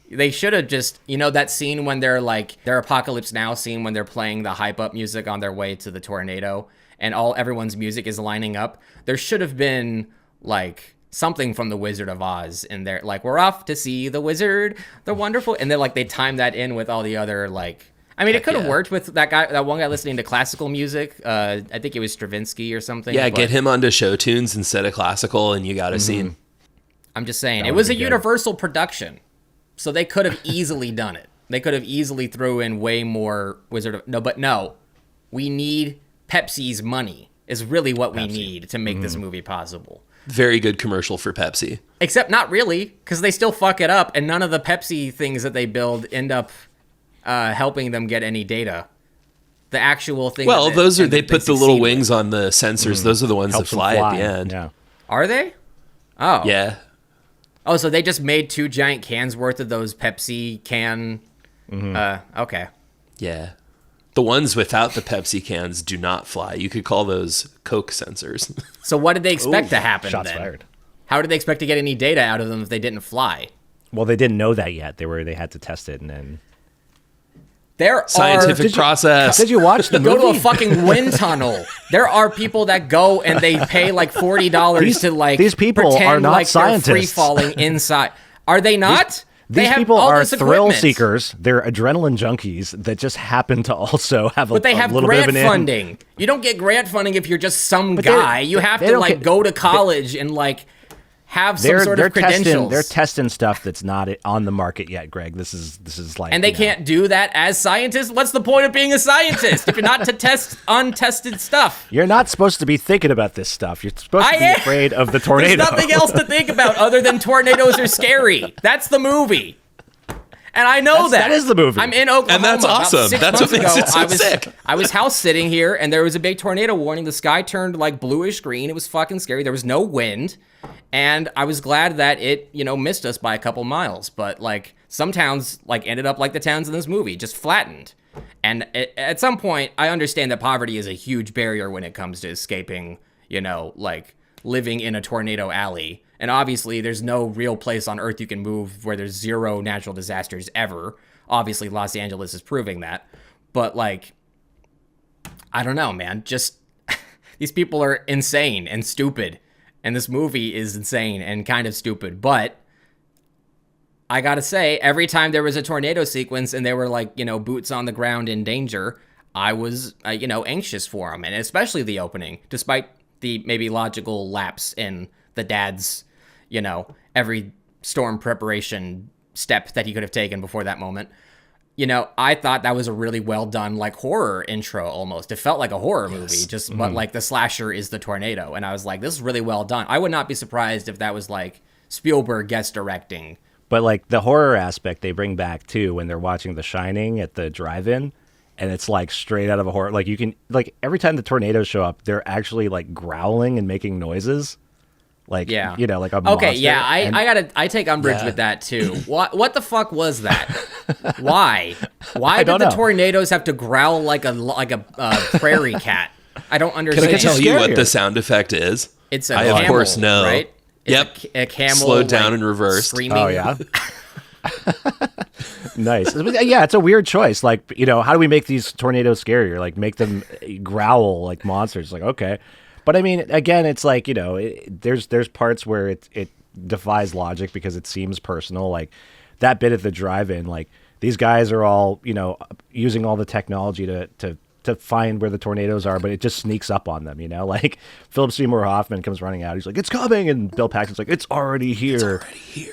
They should have just... You know that scene when they're like... Their Apocalypse Now scene when they're playing the hype-up music on their way to the tornado. And everyone's music is lining up. There should have been, like... something from The Wizard of Oz in there, like, we're off to see the wizard, the wonderful, and then like they time that in with all the other, like, I mean, it could have worked with that one guy listening to classical music. I think it was Stravinsky or something. Yeah, get him onto show tunes instead of classical, and you got a scene. I'm just saying, it was a Universal production, so they could have easily done it. They could have easily threw in way more no, we need Pepsi's money is really what we need to make this movie possible. Very good commercial for Pepsi. Except not really, because they still fuck it up, and none of the Pepsi things that they build end up helping them get any data. The actual thing. Well, they put the little wings on the sensors. Those are the ones that fly at the end. Yeah. Are they? Oh. Yeah. Oh, so they just made 2 giant cans worth of those Pepsi can. Okay. Yeah. The ones without the Pepsi cans do not fly. You could call those Coke sensors. So what did they expect to happen Shots then? fired. How did they expect to get any data out of them if they didn't fly? Well, they didn't know that yet. They had to test it, and then Scientific process. Did you watch the go movie? to a fucking wind tunnel. There are people that go and they pay like $40 to like these people pretend are not like scientists. They're free falling inside. Are they not? These they have people all are this thrill equipment. seekers. They're adrenaline junkies that just happen to also have But they have little bit of grant an funding. You don't get grant funding if you're just some guy. You have they to don't like get- go to college and like have some sort of credentials. They're testing stuff that's not on the market yet, Greg. This is like, and they can't do that as scientists. What's the point of being a scientist if you're not to test untested stuff? You're not supposed to be thinking about this stuff. You're supposed to be afraid of the tornado. There's nothing else to think about other than tornadoes are scary. That's the movie. And I know That is the movie. I'm in Oklahoma. And that's About awesome. 6 That's months what makes ago, it so sick. I was house sitting here, and there was a big tornado warning. The sky turned like bluish green. It was fucking scary. There was no wind, and I was glad that it, missed us by a couple miles. But like some towns, like ended up like the towns in this movie, just flattened. And at some point, I understand that poverty is a huge barrier when it comes to escaping, like living in a tornado alley. And obviously, there's no real place on Earth you can move where there's 0 natural disasters ever. Obviously, Los Angeles is proving that. But, like, I don't know, man. Just, these people are insane and stupid. And this movie is insane and kind of stupid. But I gotta say, every time there was a tornado sequence and they were, like, boots on the ground in danger, I was, anxious for them. And especially the opening, despite the maybe logical lapse in the dad's, every storm preparation step that he could have taken before that moment. I thought that was a really well done, like, horror intro almost. It felt like a horror movie, but like the slasher is the tornado. And I was like, this is really well done. I would not be surprised if that was like Spielberg guest directing. But like the horror aspect they bring back too when they're watching The Shining at the drive-in, and it's like straight out of a horror. Like you can, like, every time the tornadoes show up, they're actually like growling and making noises. Like, yeah. Like a monster. Okay, yeah, I take umbrage with that too. What the fuck was that? Why did the tornadoes have to growl like a prairie cat? I don't understand. Can I tell you what the sound effect is? It's a I camel, of course know. Right? It's Yep. a camel slowed down like, and reversed. Screaming. Oh yeah. Nice. Yeah, it's a weird choice. Like, how do we make these tornadoes scarier? Like, make them growl like monsters. Like, okay. But I mean, again, it's like, there's parts where it defies logic because it seems personal. Like that bit at the drive-in, like these guys are all, using all the technology to find where the tornadoes are, but it just sneaks up on them, Like Philip Seymour Hoffman comes running out. He's like, it's coming. And Bill Paxton's like, it's already here.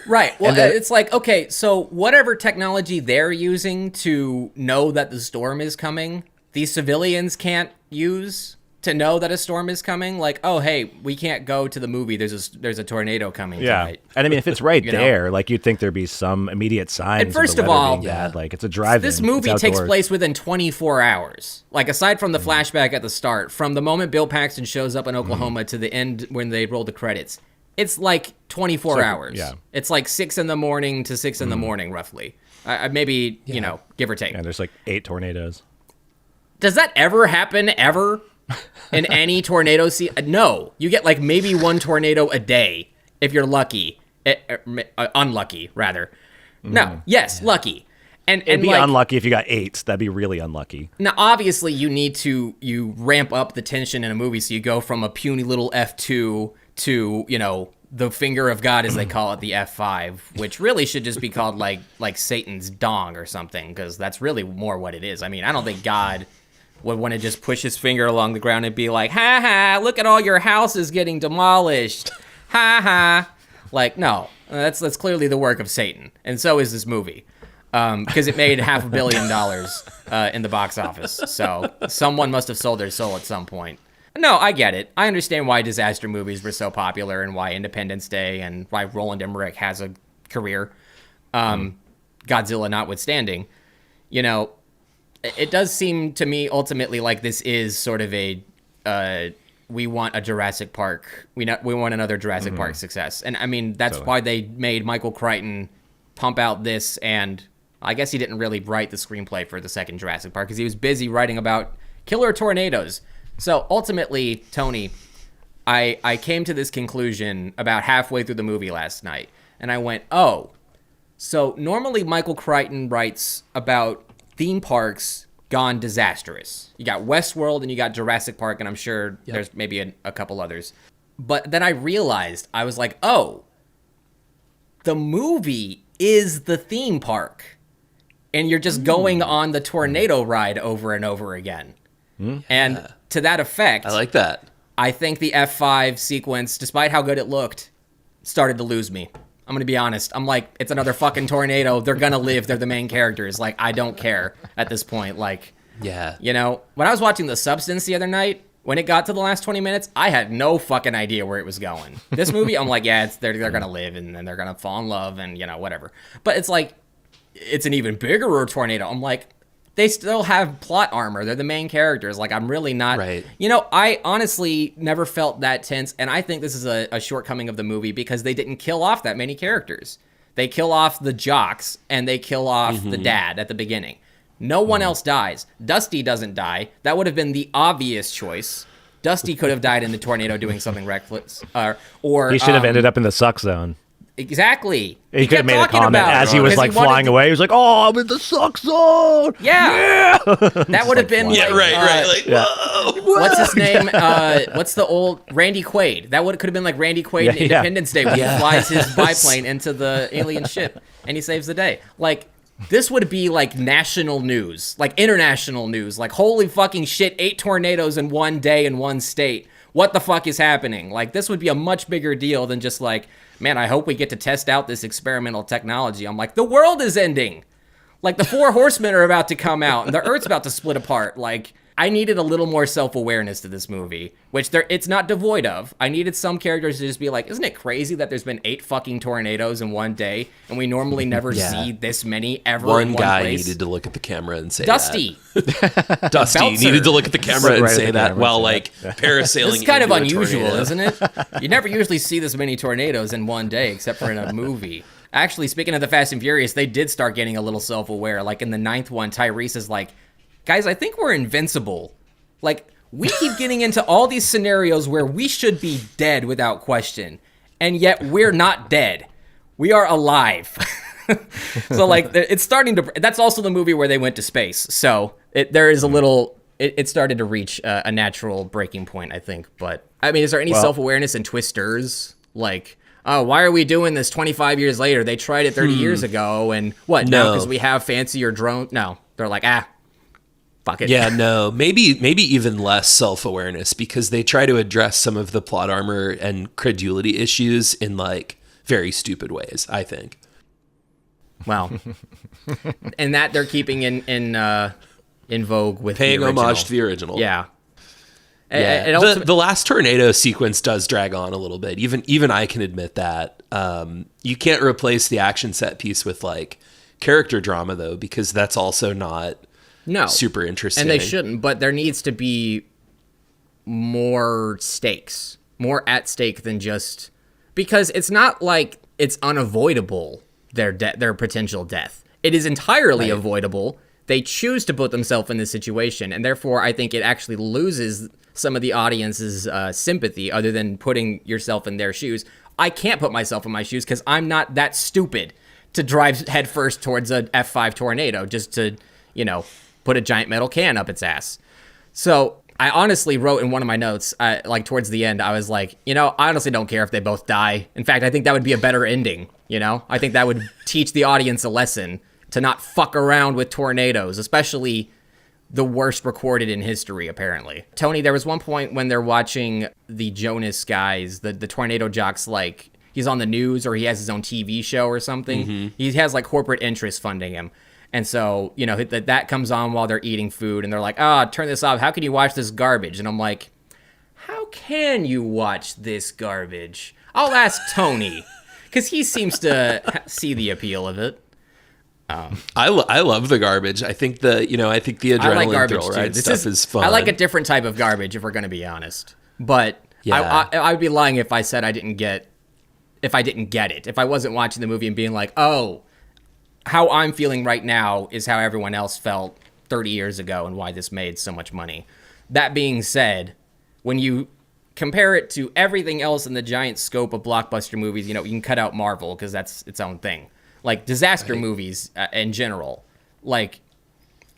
Right. Well, it's like, okay, so whatever technology they're using to know that the storm is coming, these civilians can't use. to know that a storm is coming. Like, oh, hey, we can't go to the movie. There's a tornado coming tonight. And I mean, if it's right You know? there, like you'd think there'd be some immediate signs. And first of, the of weather all, being bad. Like it's a drive-in. This movie It's takes outdoors. place within 24 hours. Like, aside from the flashback at the start, from the moment Bill Paxton shows up in Oklahoma to the end when they roll the credits, it's like 24 hours. yeah. It's like 6 a.m. to 6 a.m, roughly. Maybe, you know, give or take. And there's like 8 tornadoes. Does that ever happen, ever? In any tornado no. You get like maybe one tornado a day if you're lucky. Unlucky, rather. No, yes, lucky. And It'd be like, unlucky if you got 8. That'd be really unlucky. Now, obviously, you ramp up the tension in a movie, so you go from a puny little F2 to, you know, the finger of God, as they call it, the F5, which really should just be called like Satan's dong or something, because that's really more what it is. I mean, I don't think God would want to just push his finger along the ground and be like, ha ha, look at all your houses getting demolished. Ha ha. Like, no, that's clearly the work of Satan. And so is this movie. Because it made $500 million in the box office. So someone must have sold their soul at some point. No, I get it. I understand why disaster movies were so popular and why Independence Day and why Roland Emmerich has a career. Godzilla notwithstanding. You know, it does seem to me ultimately like this is sort of a we want a Jurassic Park. We want another Jurassic Park success. And I mean, that's why they made Michael Crichton pump out this, and I guess he didn't really write the screenplay for the second Jurassic Park because he was busy writing about killer tornadoes. So ultimately, Tony, I came to this conclusion about halfway through the movie last night, and I went, oh, so normally Michael Crichton writes about theme parks gone disastrous. You got Westworld and you got Jurassic Park, and I'm sure there's maybe a couple others. But then I realized, I was like, oh, the movie is the theme park. And you're just going on the tornado ride over and over again. And to that effect, I like that. I think the F5 sequence, despite how good it looked, started to lose me. I'm going to be honest. I'm like, it's another fucking tornado. They're going to live. They're the main characters. Like, I don't care at this point. Like, Yeah. you know, when I was watching The Substance the other night, when it got to the last 20 minutes, I had no fucking idea where it was going. This movie, I'm like, yeah, they're going to live and then they're going to fall in love and, you know, whatever. But it's like, it's an even bigger tornado. I'm like, they still have plot armor. They're the main characters. Like, I'm really not... Right. You know, I honestly never felt that tense, and I think this is a shortcoming of the movie because they didn't kill off that many characters. They kill off the jocks, and they kill off the dad at the beginning. No one else dies. Dusty doesn't die. That would have been the obvious choice. Dusty could have died in the tornado doing something reckless. Or He should have ended up in the suck zone. Exactly. He could have kept made a talking comment about it as he was because like wanted flying to- away. He was like, "Oh, I'm in the suck zone." Yeah. That would have been Yeah, like, right. Like, whoa. what's his name? What's the old Randy Quaid? That could have been like Randy Quaid in Yeah. Independence Day when he flies his biplane into the alien ship and he saves the day. Like, this would be like national news, like international news. Like, holy fucking shit, 8 tornadoes in one day in one state. What the fuck is happening? Like, this would be a much bigger deal than just like, man, I hope we get to test out this experimental technology. I'm like, the world is ending. Like, the 4 horsemen are about to come out and the Earth's about to split apart. Like, I needed a little more self-awareness to this movie, which it's not devoid of. I needed some characters to just be like, isn't it crazy that there's been 8 fucking tornadoes in one day and we normally never see this many ever in One one guy place? needed to look at the camera and say Dusty. that. Dusty Belzer. needed to look at the camera and Right at say the that camera while and say like parasailing. This is kind of into a unusual, tornado. isn't it? You never usually see this many tornadoes in one day, except for in a movie. Actually, speaking of the Fast and Furious, they did start getting a little self-aware. Like in the 9th one, Tyrese is like, guys, I think we're invincible. Like, we keep getting into all these scenarios where we should be dead without question, and yet we're not dead. We are alive. So, like, it's starting to... That's also the movie where they went to space. So, there is a little... It started to reach a natural breaking point, I think. But, I mean, is there any self-awareness in Twisters? Like, oh, why are we doing this 25 years later? They tried it 30 years ago, and what? No, because we have fancier drones? No. They're like, fuck it. Yeah, no, maybe even less self-awareness because they try to address some of the plot armor and credulity issues in like very stupid ways, I think. Well, and that they're keeping in vogue with Paying the original. homage to the original. Yeah. Yeah. The last tornado sequence does drag on a little bit. Even I can admit that. You can't replace the action set piece with like character drama though, because that's also not super interesting. And they shouldn't, but there needs to be more stakes, more at stake than just, because it's not like it's unavoidable, their potential death. It is entirely avoidable. They choose to put themselves in this situation, and therefore I think it actually loses some of the audience's sympathy, other than putting yourself in their shoes. I can't put myself in my shoes because I'm not that stupid to drive headfirst towards a F5 tornado just to, put a giant metal can up its ass. So I honestly wrote in one of my notes, like towards the end, I was like, I honestly don't care if they both die. In fact, I think that would be a better ending, I think that would teach the audience a lesson to not fuck around with tornadoes, especially the worst recorded in history, apparently. Tony, there was one point when they're watching the Jonas guys, the tornado jock's like, he's on the news or he has his own TV show or something. Mm-hmm. He has like corporate interests funding him. And so, that comes on while they're eating food and they're like, turn this off. How can you watch this garbage? And I'm like, how can you watch this garbage? I'll ask Tony, because he seems to see the appeal of it. I love the garbage. I think the adrenaline thrill ride stuff is fun. I like a different type of garbage, if we're going to be honest. But I would be lying if I said I didn't get it. If I wasn't watching the movie and being like, oh, how I'm feeling right now is how everyone else felt 30 years ago and why this made so much money. That being said, when you compare it to everything else in the giant scope of blockbuster movies, you can cut out Marvel because that's its own thing. Like disaster movies in general. Like,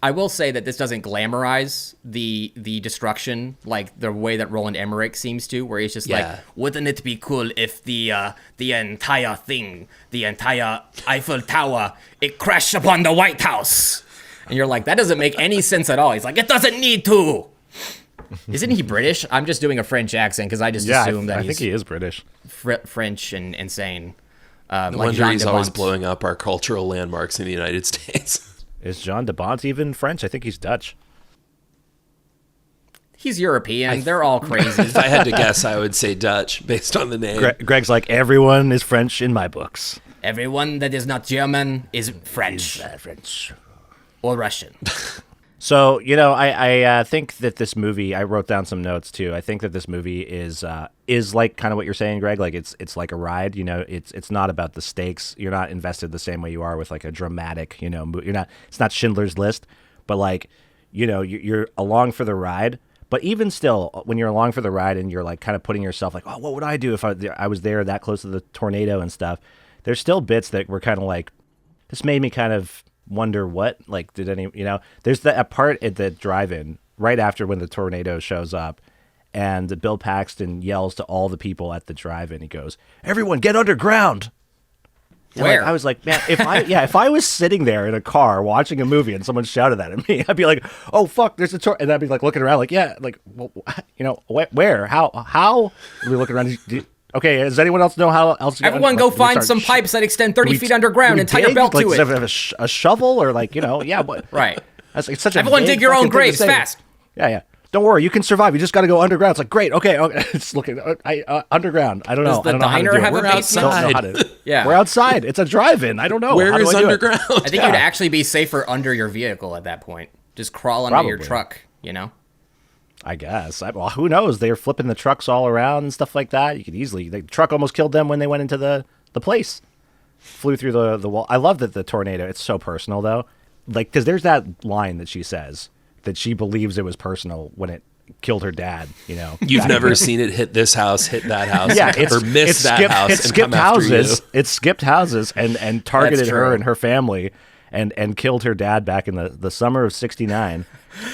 I will say that this doesn't glamorize the destruction like the way that Roland Emmerich seems to, where he's just like, wouldn't it be cool if the entire thing, the entire Eiffel Tower, it crashed upon the White House? And you're like, that doesn't make any sense at all. He's like, it doesn't need to. Isn't he British? I'm just doing a French accent because I just assume that I think he is British. French and insane. No wonder he's always blowing up our cultural landmarks in the United States. Is John de Bont even French? I think he's Dutch. He's European. They're all crazy. If I had to guess, I would say Dutch based on the name. Greg's like, everyone is French in my books. Everyone that is not German is French. French. Or Russian. So, I think that this movie, I wrote down some notes too. I think that this movie is like kind of what you're saying, Greg. Like it's like a ride. It's not about the stakes. You're not invested the same way you are with like a dramatic. You're not. It's not Schindler's List, but like, you're along for the ride. But even still, when you're along for the ride and you're like kind of putting yourself like, oh, what would I do if I was there that close to the tornado and stuff? There's still bits that were kind of like, this made me kind of wonder what, like, did any, there's a part at the drive-in right after when the tornado shows up and Bill Paxton yells to all the people at the drive-in. He goes, everyone get underground. Where? I was like, man, if I was sitting there in a car watching a movie and someone shouted that at me, I'd be like, oh fuck, there's a tornado. And I'd be like looking around like, yeah, like, well, where, how? We're looking around. Okay, does anyone else know how else to Everyone go find some pipes that extend 30 feet underground and tie your belt to it. Have a shovel or like, what? Right. That's like such a Everyone dig your own graves fast. Yeah. Don't worry, you can survive. You just got to go underground. It's like, great, okay. It's looking underground. I don't know. Does the diner have a basement? Yeah. We're outside. It's a drive-in. I don't know. Where is underground? I think you'd actually be safer under your vehicle at that point. Just crawl under your truck, I guess. Well, who knows? They're flipping the trucks all around and stuff like that. You could easily... The truck almost killed them when they went into the place. Flew through the wall. I love that the tornado... It's so personal, though. Like, because there's that line that she says that she believes it was personal when it killed her dad, You've never seen it hit this house, hit that house, or miss that house it skipped houses. It skipped houses and targeted her and her family and killed her dad back in the summer of '69.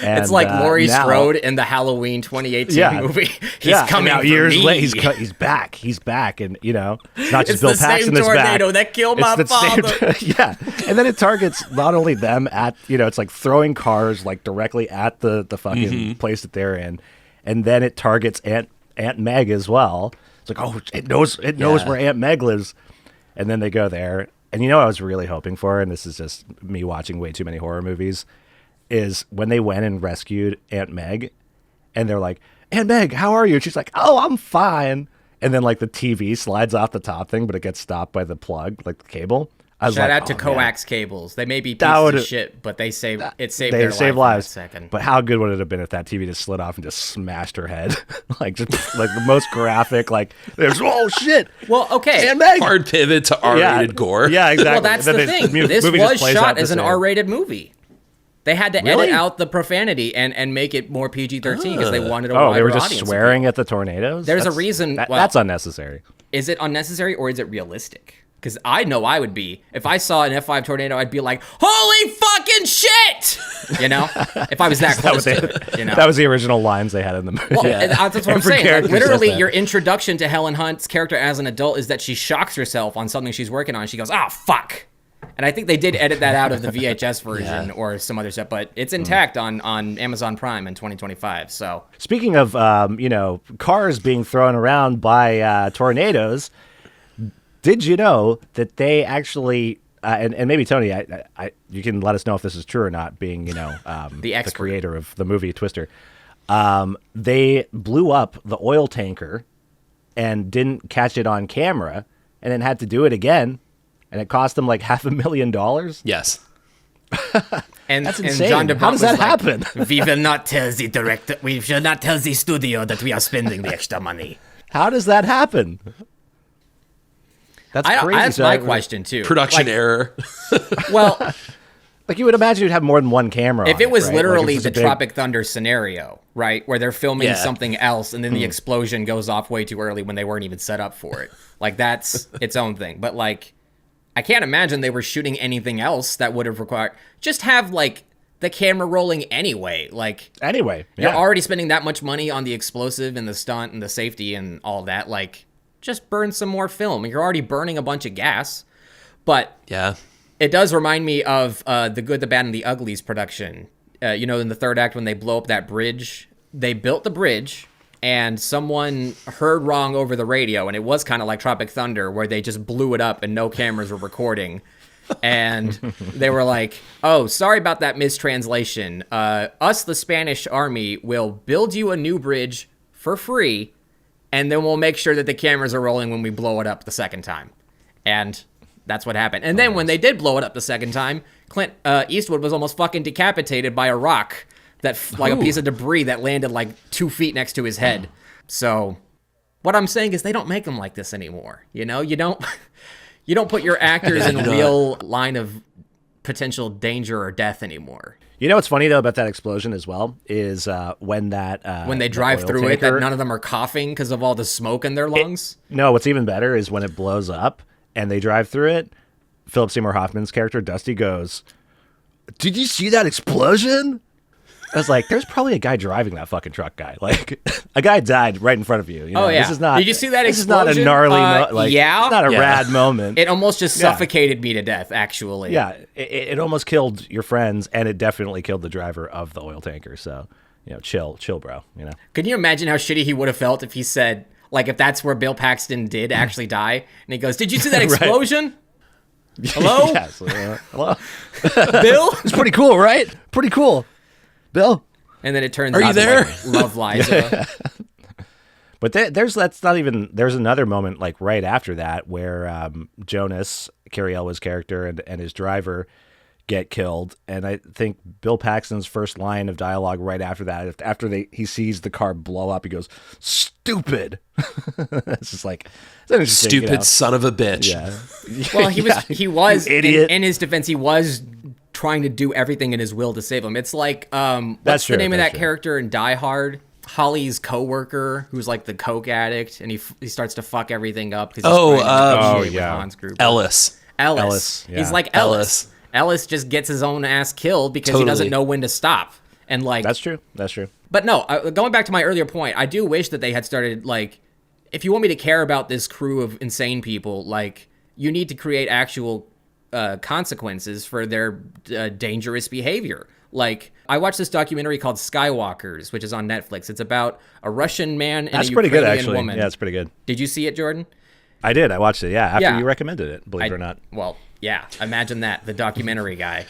And, it's like Laurie Strode in the Halloween 2018 movie. He's coming now, for years me. Later, he's back. He's back, and it's not just Bill Paxton that's back. It's the same tornado that killed my father. And then it targets not only them at it's like throwing cars like directly at the fucking place that they're in, and then it targets Aunt Meg as well. It's like, oh, it knows where Aunt Meg lives, and then they go there. And what I was really hoping for, and this is just me watching way too many horror movies, is when they went and rescued Aunt Meg, and they're like, Aunt Meg, how are you? And she's like, oh, I'm fine. And then like the TV slides off the top thing, but it gets stopped by the plug, like the cable. I was Shout like, out to oh, coax man. cables. They may be That pieces of would've- shit, but they saved They their save life in lives. that second. But how good would it have been if that TV just slid off and just smashed her head? Like just like the most graphic, like there's oh shit. Well, okay. Aunt Meg. Hard pivot to R-rated gore. Yeah, exactly. Well, that's And the then thing. This movie just was plays shot out the as an same. R-rated movie. They had to Really? edit out the profanity and make it more PG-13 because they wanted a Oh, wider they were just audience. swearing at the tornadoes? There's a That's- reason- well- that's unnecessary. Is it unnecessary or is it realistic? Because I know I would be. If I saw an F5 tornado, I'd be like, holy fucking shit! You know? If I was that close to it, you know? That was the original lines they had in the movie. Well, and that's what I'm Every saying. Like, character says literally, that. your introduction to Helen Hunt's character as an adult is that she shocks herself on something she's working on. She goes, "Ah, fuck." And I think they did edit that out of the VHS version or some other stuff, but it's intact on Amazon Prime in 2025. So Speaking of, cars being thrown around by tornadoes, did you know that they actually, and maybe Tony, you can let us know if this is true or not, being, the expert. creator of the movie Twister. They blew up the oil tanker and didn't catch it on camera and then had to do it again. And it cost them like $500,000. Yes. and That's and insane. John DeBont How does was that like, happen? We will not tell the director. We shall not tell the studio that we are spending the extra money. How does that happen? That's crazy. That's So my question too. Production Like, error. Well, Like you would imagine you'd have more than one camera. if on it was right? Like, if literally it's the a big- Tropic Thunder scenario, right, where they're filming Yeah. something else and then the explosion goes off way too early when they weren't even set up for it, like that's its own thing. But like, I can't imagine they were shooting anything else that would have required. Just have like the camera rolling anyway. Like Anyway, you're yeah. already spending that much money on the explosive and the stunt and the safety and all that. Like, just burn some more film. You're already burning a bunch of gas, but. Yeah. It does remind me of The Good, the Bad, and the Uglies production. In the third act when they blow up that bridge, they built the bridge, and someone heard wrong over the radio, and it was kind of like Tropic Thunder, where they just blew it up and no cameras were recording. And they were like, oh, sorry about that mistranslation. Us, the Spanish army, will build you a new bridge for free, and then we'll make sure that the cameras are rolling when we blow it up the second time. And that's what happened. And then when they did blow it up the second time, Clint Eastwood was almost fucking decapitated by a rock like a piece of debris that landed like 2 feet next to his head. So what I'm saying is they don't make them like this anymore. You don't put your actors in real line of potential danger or death anymore. You know what's funny though about that explosion as well is when they When drive through it, that none of them are coughing because of all the smoke in their lungs. No, what's even better is when it blows up and they drive through it. Philip Seymour Hoffman's character Dusty goes, "Did you see that explosion?" I was like, "There's probably a guy driving that fucking truck, guy. Like, a guy died right in front of you. You know? Oh, yeah. This is not. Did you see that This is not a explosion? gnarly. Yeah. It's not a Yeah. rad moment. It almost just Yeah. suffocated me to death, actually. Yeah, it almost killed your friends, and it definitely killed the driver of the oil tanker. So, chill, bro. Can you imagine how shitty he would have felt if he said, like, if that's where Bill Paxton did actually die, and he goes, "Did you see that explosion? Hello? Yes. Hello. Bill?" It's pretty cool, right? Pretty cool, Bill. And then it turns Are you out that, there? like, love Liza. But there's another moment like right after that where Jonas, Cary Elwes' character, and his driver get killed, and I think Bill Paxton's first line of dialogue right after that, after he sees the car blow up, he goes, "Stupid." It's just like it's interesting, Stupid son of a bitch. Yeah. Well, he was, you idiot. in his defense, he was trying to do everything in his will to save him. It's like, That's what's true, the name of that's that true. character in Die Hard? Holly's coworker, who's like the coke addict, and he starts to fuck everything up because he's trying to negotiate with yeah. Han's group. Ellis. Ellis. yeah. He's like Ellis. Ellis just gets his own ass killed because he doesn't Totally. know when to stop. And like, That's true. but no, going back to my earlier point, I do wish that they had started, like, if you want me to care about this crew of insane people, like, you need to create actual consequences for their dangerous behavior. Like, I watched this documentary called Skywalkers, which is on Netflix. It's about a Russian man and That's a pretty Ukrainian good, actually. woman. Yeah, it's pretty good. Did you see it, Jordan? I did. I watched it. Yeah, after Yeah. you recommended it. Believe it or not. Well, yeah, imagine that, the documentary guy.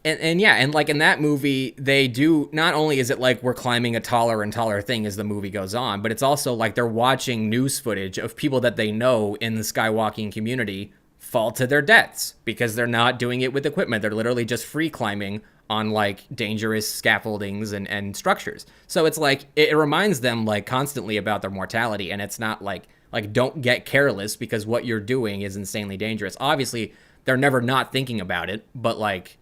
And yeah, and like in that movie, they do, not only is it like we're climbing a taller and taller thing as the movie goes on, but it's also like they're watching news footage of people that they know in the skywalking community fall to their deaths because they're not doing it with equipment. They're literally just free climbing on like dangerous scaffoldings and structures. So it's like, it reminds them like constantly about their mortality, and it's not like don't get careless because what you're doing is insanely dangerous. Obviously, they're never not thinking about it, but like,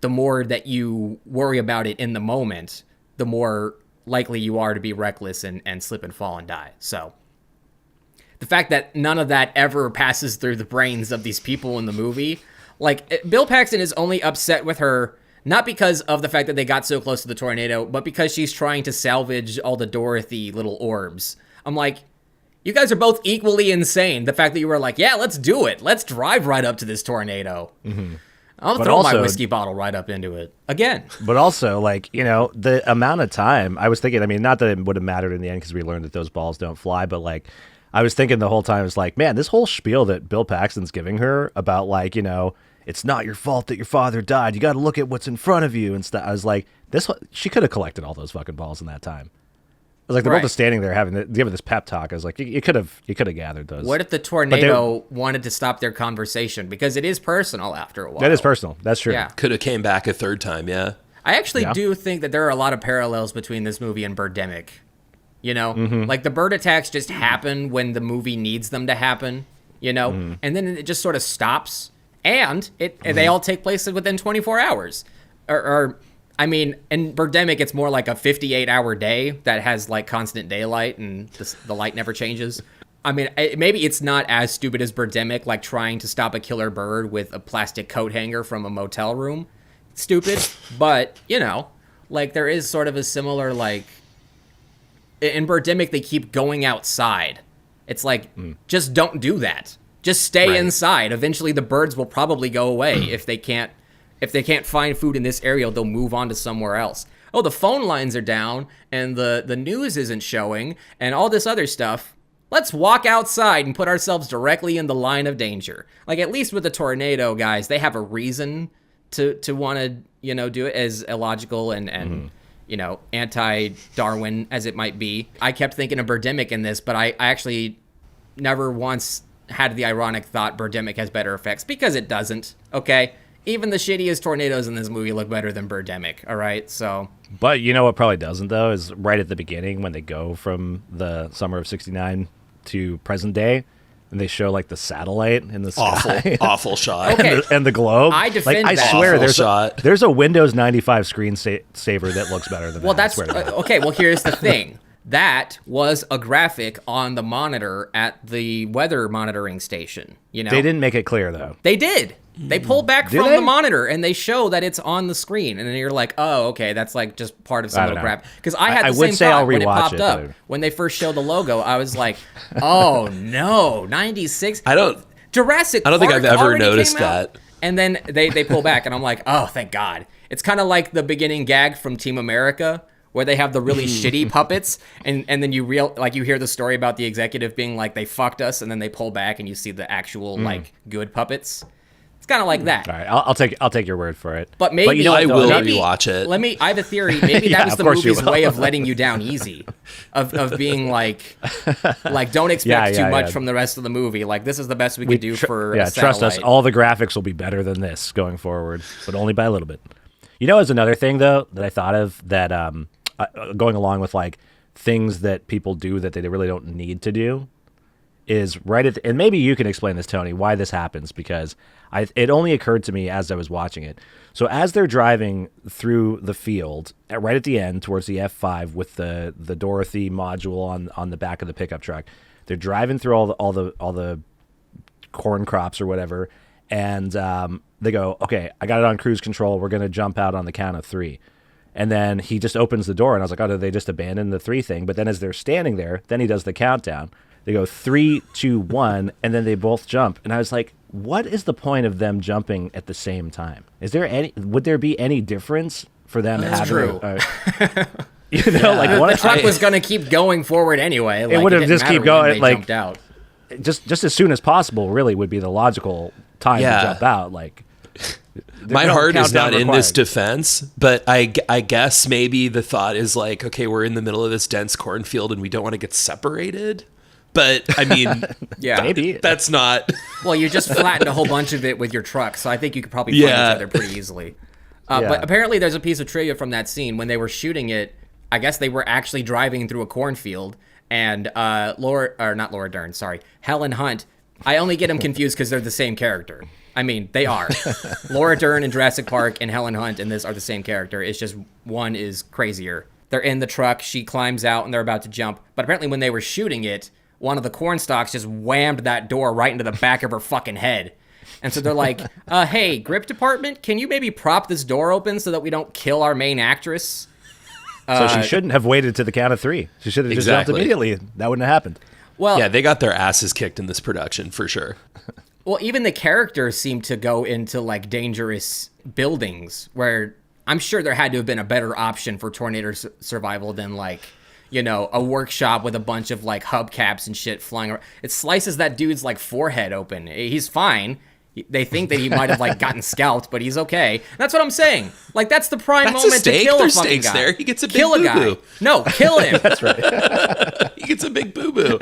the more that you worry about it in the moment, the more likely you are to be reckless and slip and fall and die. So the fact that none of that ever passes through the brains of these people in the movie, like Bill Paxton is only upset with her, not because of the fact that they got so close to the tornado, but because she's trying to salvage all the Dorothy little orbs. I'm like, you guys are both equally insane. The fact that you were like, yeah, let's do it. Let's drive right up to this tornado. Mm-hmm. I'll throw my whiskey bottle right up into it again. But also, like, you know, the amount of time, I was thinking, I mean, not that it would have mattered in the end because we learned that those balls don't fly, but like, I was thinking the whole time, it's like, man, this whole spiel that Bill Paxton's giving her about like, you know, it's not your fault that your father died. You got to look at what's in front of you and stuff. I was like, she could have collected all those fucking balls in that time. I was like, they're both just standing there giving this pep talk. I was like, you could have gathered those. What if the tornado wanted to stop their conversation? Because it is personal after a while. That is personal. That's true. Yeah. Could have came back a third time, yeah. I actually do think that there are a lot of parallels between this movie and Birdemic. You know? Like, the bird attacks just happen when the movie needs them to happen, you know? And then it just sort of stops. And they all take place within 24 hours. I mean, in Birdemic, it's more like a 58-hour day that has, like, constant daylight and the light never changes. I mean, maybe it's not as stupid as Birdemic, like trying to stop a killer bird with a plastic coat hanger from a motel room. Stupid, but, you know, like, there is sort of a similar, like... In Birdemic, they keep going outside. It's like, just don't do that. Just stay inside. Eventually, the birds will probably go away if they can't find food in this area, they'll move on to somewhere else. Oh, the phone lines are down, and the news isn't showing, and all this other stuff. Let's walk outside and put ourselves directly in the line of danger. Like, at least with the tornado, guys, they have a reason to want to, you know, do it, as illogical and you know, anti-Darwin as it might be. I kept thinking of Birdemic in this, but I actually never once had the ironic thought Birdemic has better effects, because it doesn't, okay? Even the shittiest tornadoes in this movie look better than Birdemic, all right? So, but you know what probably doesn't, though, is right at the beginning when they go from the summer of '69 to present day, and they show like the satellite in the sky. Awful shot. Okay. and the globe. I defend like, that. I swear Awful there's a Windows 95 screensaver that looks better than well, that. that's okay. Well, here's the thing. That was a graphic on the monitor at the weather monitoring station. You know, they didn't make it clear though. They did. They pull back from the monitor and they show that it's on the screen, and then you're like, oh, okay, that's like just part of some little graphic. Because I had the same thought when it popped up. When they first showed the logo, I was like, oh no, 96. Jurassic Park. I don't think I've ever already noticed came out. that. And then they pull back, and I'm like, oh, thank God. It's kind of like the beginning gag from Team America, where they have the really shitty puppets, and then you hear the story about the executive being like, they fucked us, and then they pull back and you see the actual like good puppets. It's kind of like that. All right, I'll take your word for it. But maybe you know, I will rewatch it. I have a theory. Maybe that was the movie's way of letting you down easy, of being like don't expect too much from the rest of the movie. Like, this is the best we could do for a trust us. All the graphics will be better than this going forward, but only by a little bit. You know, as another thing though that I thought of that going along with like things that people do that they really don't need to do is right at and maybe you can explain this, Tony, why this happens, because it only occurred to me as I was watching it. So as they're driving through the field, right at the end towards the F5 with the Dorothy module on the back of the pickup truck, they're driving through all the corn crops or whatever, and they go, okay, I got it on cruise control. We're gonna jump out on the count of 3. And then he just opens the door, and I was like, oh, did they just abandon the 3 thing? But then as they're standing there, then he does the countdown. They go 3, 2, 1, and then they both jump. And I was like, what is the point of them jumping at the same time? Would there be any difference for them That's having true. you know, like the truck was going to keep going forward anyway. Like, it would have just keep going, like jumped out. Just as soon as possible really would be the logical time to jump out. Like, My heart is not in this defense, but I guess maybe the thought is like, okay, we're in the middle of this dense cornfield and we don't want to get separated. But I mean, yeah, maybe that's not. Well, you just flattened a whole bunch of it with your truck, so I think you could probably find each other pretty easily. But apparently there's a piece of trivia from that scene. When they were shooting it, I guess they were actually driving through a cornfield, and Helen Hunt, I only get them confused because they're the same character. I mean, they are. Laura Dern in Jurassic Park and Helen Hunt in this are the same character. It's just one is crazier. They're in the truck, she climbs out, and they're about to jump. But apparently when they were shooting it, one of the corn stalks just whammed that door right into the back of her fucking head. And so they're like, hey, grip department, can you maybe prop this door open so that we don't kill our main actress? So she shouldn't have waited to the count of 3. She should have just jumped immediately. That wouldn't have happened. Well, yeah, they got their asses kicked in this production for sure. Well, even the characters seem to go into like dangerous buildings where I'm sure there had to have been a better option for tornado survival than like, you know, a workshop with a bunch of like hubcaps and shit flying around. It slices that dude's like forehead open. He's fine. They think that he might have like gotten scalped, but he's okay. That's what I'm saying. Like that's the prime moment to kill a fucking guy. There. He gets a big kill a boo-boo. guy. No, kill him. That's right. He gets a big boo-boo.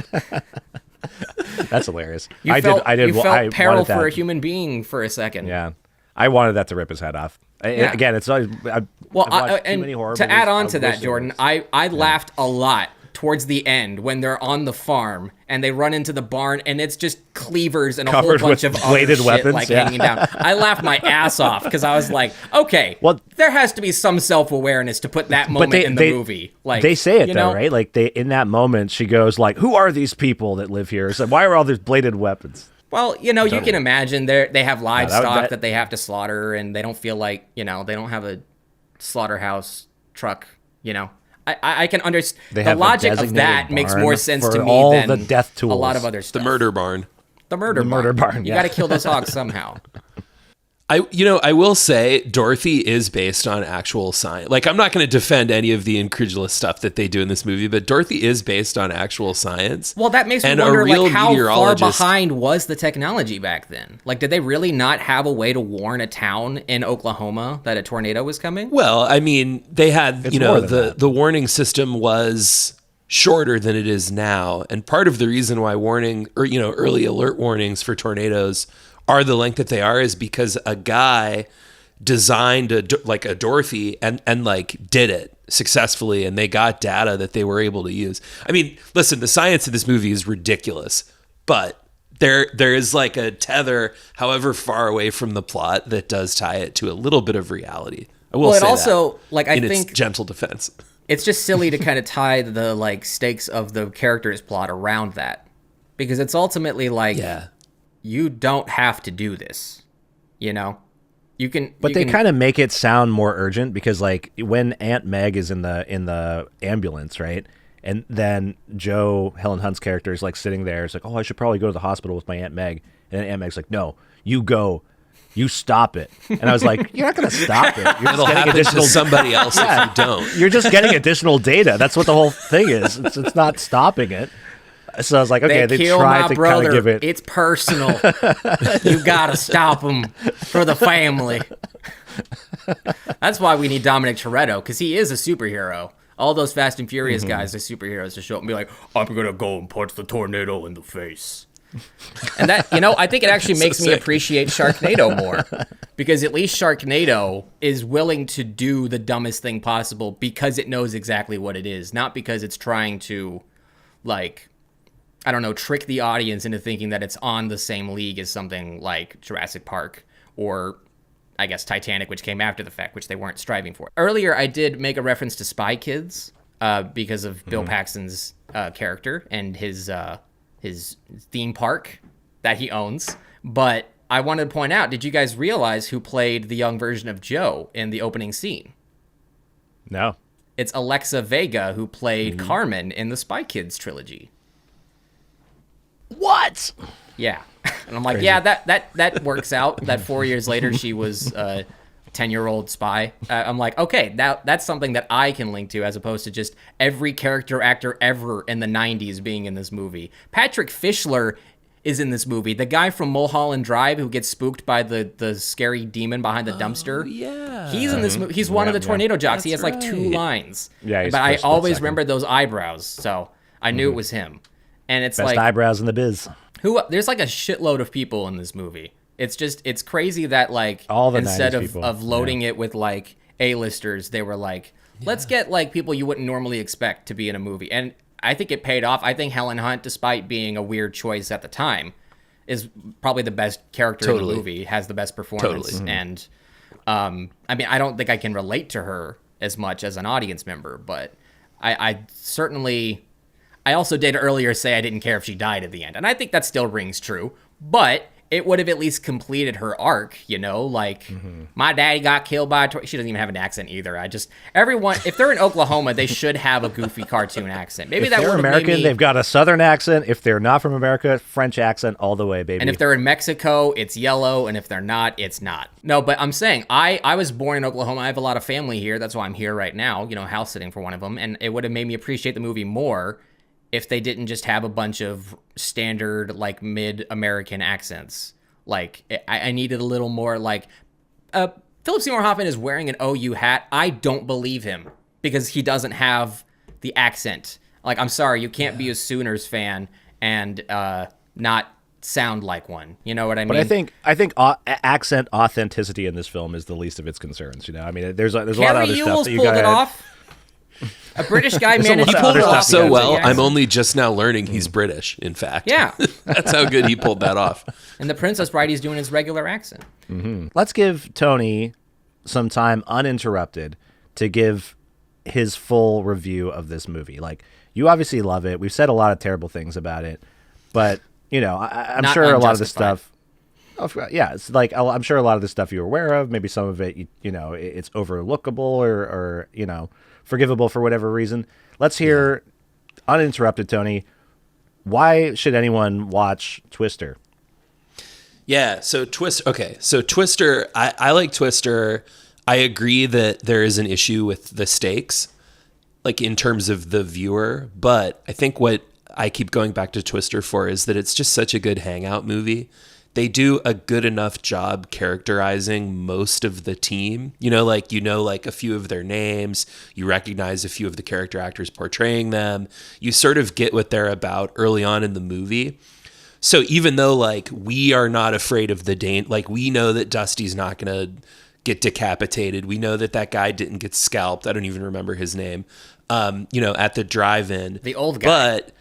That's hilarious. You felt peril wanted for a human being for a second. Yeah, I wanted that to rip his head off. Again, it's always I've watched too many horror to movies. add on to that, Jordan, I laughed a lot towards the end when they're on the farm and they run into the barn and it's just cleavers and a whole bunch of other shit weapons, like hanging down. I laughed my ass off because I was like, okay, well, there has to be some self-awareness to put that moment in the movie. Like they say it though, right? Like they in that moment, she goes like, "Who are these people that live here? So why are all these bladed weapons?" Well, you know, you can imagine they have livestock that they have to slaughter, and they don't feel like, you know, they don't have a slaughterhouse truck, you know. I can understand the logic of that makes more sense to me than the death tools. A lot of other stuff. The murder barn. The murder barn. You got to kill those hogs somehow. I will say Dorothy is based on actual science. Like, I'm not going to defend any of the incredulous stuff that they do in this movie, but Dorothy is based on actual science. Well, that makes me wonder, like, how far behind was the technology back then? Like, did they really not have a way to warn a town in Oklahoma that a tornado was coming? Well, I mean, they had, the warning system was shorter than it is now. And part of the reason why early alert warnings for tornadoes are the length that they are is because a guy designed a Dorothy and did it successfully, and they got data that they were able to use. I mean, listen, the science of this movie is ridiculous, but there is like a tether, however far away from the plot, that does tie it to a little bit of reality. I will say also, that like, I think its gentle defense. It's just silly to kind of tie the like stakes of the character's plot around that, because it's ultimately like, you don't have to do this, you know? You can, but they kind of make it sound more urgent, because like when Aunt Meg is in the ambulance, right? And then Joe, Helen Hunt's character, is like sitting there. It's like, oh, I should probably go to the hospital with my Aunt Meg. And then Aunt Meg's like, no, you go. You stop it. And I was like, you're not going to stop it. You're It'll happen to somebody else if you don't. You're just getting additional data. That's what the whole thing is. It's not stopping it. So I was like, okay, they tried to kind of give it. It's personal. You gotta stop them for the family. That's why we need Dominic Toretto, because he is a superhero. All those Fast and Furious guys are superheroes to show up and be like, I'm gonna go and punch the tornado in the face. And that, I think it actually makes me appreciate Sharknado more, because at least Sharknado is willing to do the dumbest thing possible because it knows exactly what it is, not because it's trying to, like, I don't know, trick the audience into thinking that it's on the same league as something like Jurassic Park or, I guess, Titanic, which came after the fact, which they weren't striving for. Earlier, I did make a reference to Spy Kids because of Bill Paxton's character and his theme park that he owns. But I wanted to point out, did you guys realize who played the young version of Joe in the opening scene? No. It's Alexa Vega, who played Carmen in the Spy Kids trilogy. What? Yeah. And I'm like, crazy. Yeah, that works out. That 4 years later, she was a 10-year-old spy. I'm like, okay, that's something that I can link to, as opposed to just every character actor ever in the 90s being in this movie. Patrick Fischler is in this movie. The guy from Mulholland Drive who gets spooked by the scary demon behind the dumpster. Yeah. He's in this movie. He's one of the tornado jocks. He has like 2 lines. Yeah, he's but I for a split always second. remembered those eyebrows, so I knew it was him. And it's Best like eyebrows in the biz. there's like a shitload of people in this movie. It's crazy that like All the instead 90s of, people. of loading it with like A-listers, they were like, let's get like people you wouldn't normally expect to be in a movie. And I think it paid off. I think Helen Hunt, despite being a weird choice at the time, is probably the best character in the movie, has the best performance. Totally. And I mean, I don't think I can relate to her as much as an audience member, but I certainly, I also did earlier say I didn't care if she died at the end. And I think that still rings true, but it would have at least completed her arc, you know, like my daddy got killed by she doesn't even have an accent either. Everyone, if they're in Oklahoma, they should have a goofy cartoon accent. Maybe If that they're would American, they've got a Southern accent. If they're not from America, French accent all the way, baby. And if they're in Mexico, it's yellow, and if they're not, it's not. No, but I'm saying, I was born in Oklahoma. I have a lot of family here. That's why I'm here right now, you know, house sitting for one of them. And it would have made me appreciate the movie more if they didn't just have a bunch of standard, like, mid-American accents. Like, I needed a little more, like, Philip Seymour Hoffman is wearing an OU hat. I don't believe him because he doesn't have the accent. Like, I'm sorry, you can't be a Sooners fan and not sound like one. You know what I mean? But I think accent authenticity in this film is the least of its concerns. You know, I mean, there's a lot of other Carrie stuff Ewell's that you pulled got. it off. A British guy There's a managed lot to of pull it other off stuff you So gotta well, do. I'm only just now learning he's British, in fact. Yeah. That's how good he pulled that off. And the Princess Bride, he's doing his regular accent. Let's give Tony some time uninterrupted to give his full review of this movie. Like, you obviously love it. We've said a lot of terrible things about it, but you know, I'm Not sure a lot of the unjustified. stuff. Yeah, it's like I'm sure a lot of the stuff you're aware of. Maybe some of it, you know, it's overlookable or you know, forgivable for whatever reason. Let's hear, uninterrupted, Tony. Why should anyone watch Twister? Yeah, so Twister, I like Twister. I agree that there is an issue with the stakes, like in terms of the viewer, but I think what I keep going back to Twister for is that it's just such a good hangout movie. They do a good enough job characterizing most of the team. You know, like a few of their names, you recognize a few of the character actors portraying them. You sort of get what they're about early on in the movie. So even though like we are not afraid of like we know that Dusty's not going to get decapitated. We know that guy didn't get scalped. I don't even remember his name. You know, at the drive-in. The old guy. But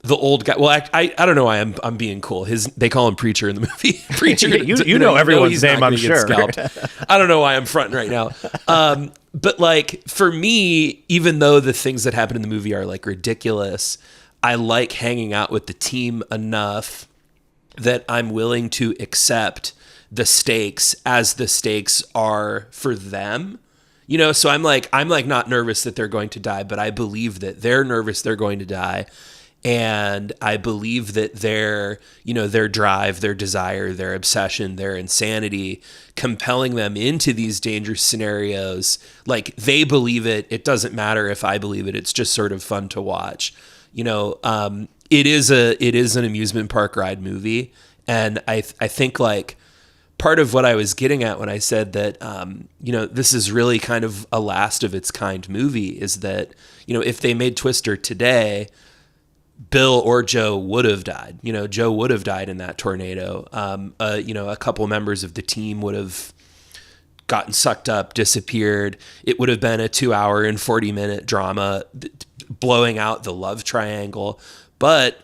the old guy. Well, I don't know why I'm being cool. They call him Preacher in the movie. Preacher. You know everyone's he's name, not I'm gonna get sure. scalped. I don't know why I'm fronting right now. But like for me, even though the things that happen in the movie are like ridiculous, I like hanging out with the team enough that I'm willing to accept the stakes as the stakes are for them. You know, so I'm like not nervous that they're going to die, but I believe that they're nervous they're going to die. And I believe that their drive, their desire, their obsession, their insanity, compelling them into these dangerous scenarios, like they believe it. It doesn't matter if I believe it. It's just sort of fun to watch. You know, it is an amusement park ride movie. And I think like part of what I was getting at when I said that, you know, this is really kind of a last of its kind movie is that, you know, if they made Twister today, Bill or Joe would have died. You know, Joe would have died in that tornado. You know, a couple members of the team would have gotten sucked up, disappeared. It would have been a 2-hour and 40-minute drama blowing out the love triangle. But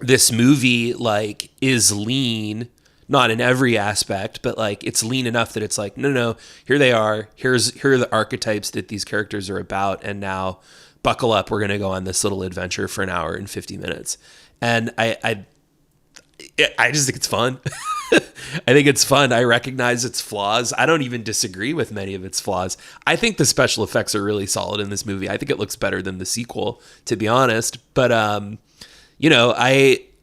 this movie like is lean, not in every aspect, but like it's lean enough that it's like, no, here they are. Here are the archetypes that these characters are about. And now buckle up. We're going to go on this little adventure for an hour and 50 minutes. And I just think it's fun. I think it's fun. I recognize its flaws. I don't even disagree with many of its flaws. I think the special effects are really solid in this movie. I think it looks better than the sequel, to be honest. But, you know,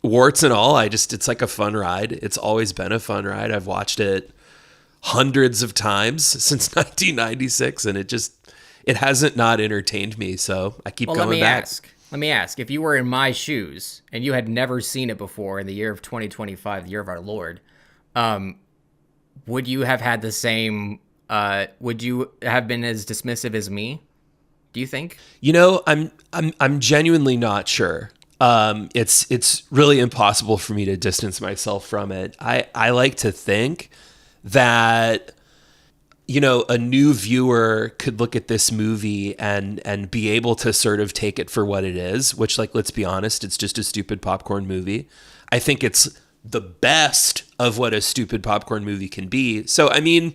warts and all, it's like a fun ride. It's always been a fun ride. I've watched it hundreds of times since 1996, and it hasn't not entertained me. So I keep going back. Let me ask, if you were in my shoes and you had never seen it before in the year of 2025, the year of our Lord, would you have had the same, would you have been as dismissive as me? Do you think? I'm genuinely not sure. It's really impossible for me to distance myself from it. I like to think that, a new viewer could look at this movie and be able to sort of take it for what it is, which, like, let's be honest, it's just a stupid popcorn movie. I think it's the best of what a stupid popcorn movie can be. So, I mean,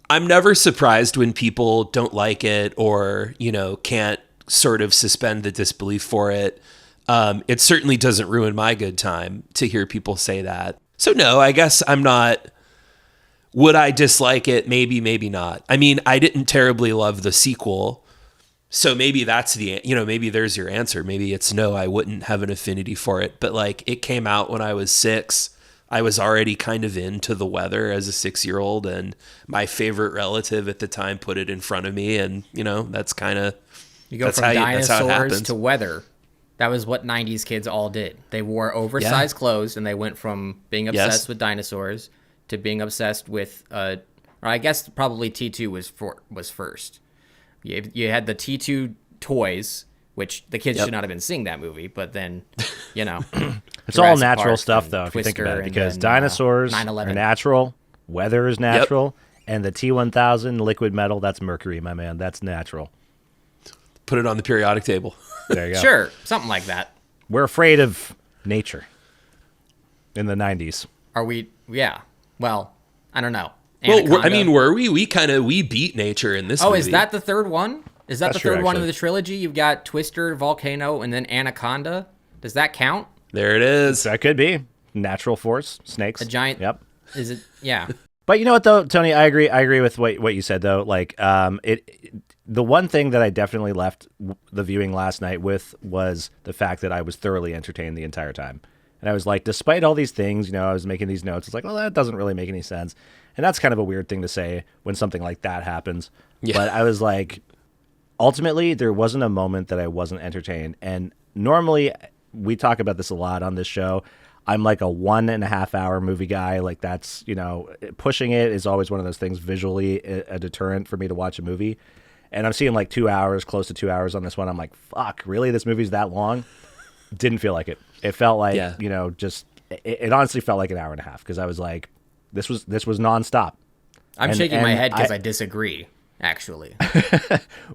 I'm never surprised when people don't like it or, can't sort of suspend the disbelief for it. It certainly doesn't ruin my good time to hear people say that. So no, I guess I'm not. Would I dislike it? Maybe, maybe not. I mean, I didn't terribly love the sequel. So maybe that's maybe there's your answer. Maybe it's no, I wouldn't have an affinity for it. But like, it came out when I was 6. I was already kind of into the weather as a 6-year-old, and my favorite relative at the time put it in front of me. And, that's kind of, you go from dinosaurs to weather. That was what 90s kids all did. They wore oversized clothes, and they went from being obsessed with dinosaurs to being obsessed with, or I guess probably T2 was first. You had the T2 toys, which the kids should not have been seeing that movie, but then, it's all natural stuff, though, if you think about it, because dinosaurs are natural, weather is natural, and the T1000 liquid metal, that's mercury, my man. That's natural. Put it on the periodic table. There you go. Sure, something like that. We're afraid of nature in the 90s. Are we? Yeah. Well, I don't know. Well, I mean, were we? We beat nature in this movie. Oh, is that the third one? Is that the third one of the trilogy? You've got Twister, Volcano, and then Anaconda. Does that count? There it is. That could be. Natural force, snakes. A giant. Yep. Is it? Yeah. But you know what, though, Tony? I agree with what you said, though. Like, the one thing that I definitely left the viewing last night with was the fact that I was thoroughly entertained the entire time. And I was like, despite all these things, I was making these notes. It's like, well, that doesn't really make any sense. And that's kind of a weird thing to say when something like that happens. Yeah. But I was like, ultimately, there wasn't a moment that I wasn't entertained. And normally, we talk about this a lot on this show. I'm like a 1.5 hour movie guy. Like, that's, pushing it is always one of those things visually a deterrent for me to watch a movie. And I'm seeing like 2 hours, close to 2 hours on this one. I'm like, fuck, really? This movie's that long? Didn't feel like it. It felt like, it honestly felt like an hour and a half, because I was like, this was nonstop. I'm shaking my head because I disagree, actually.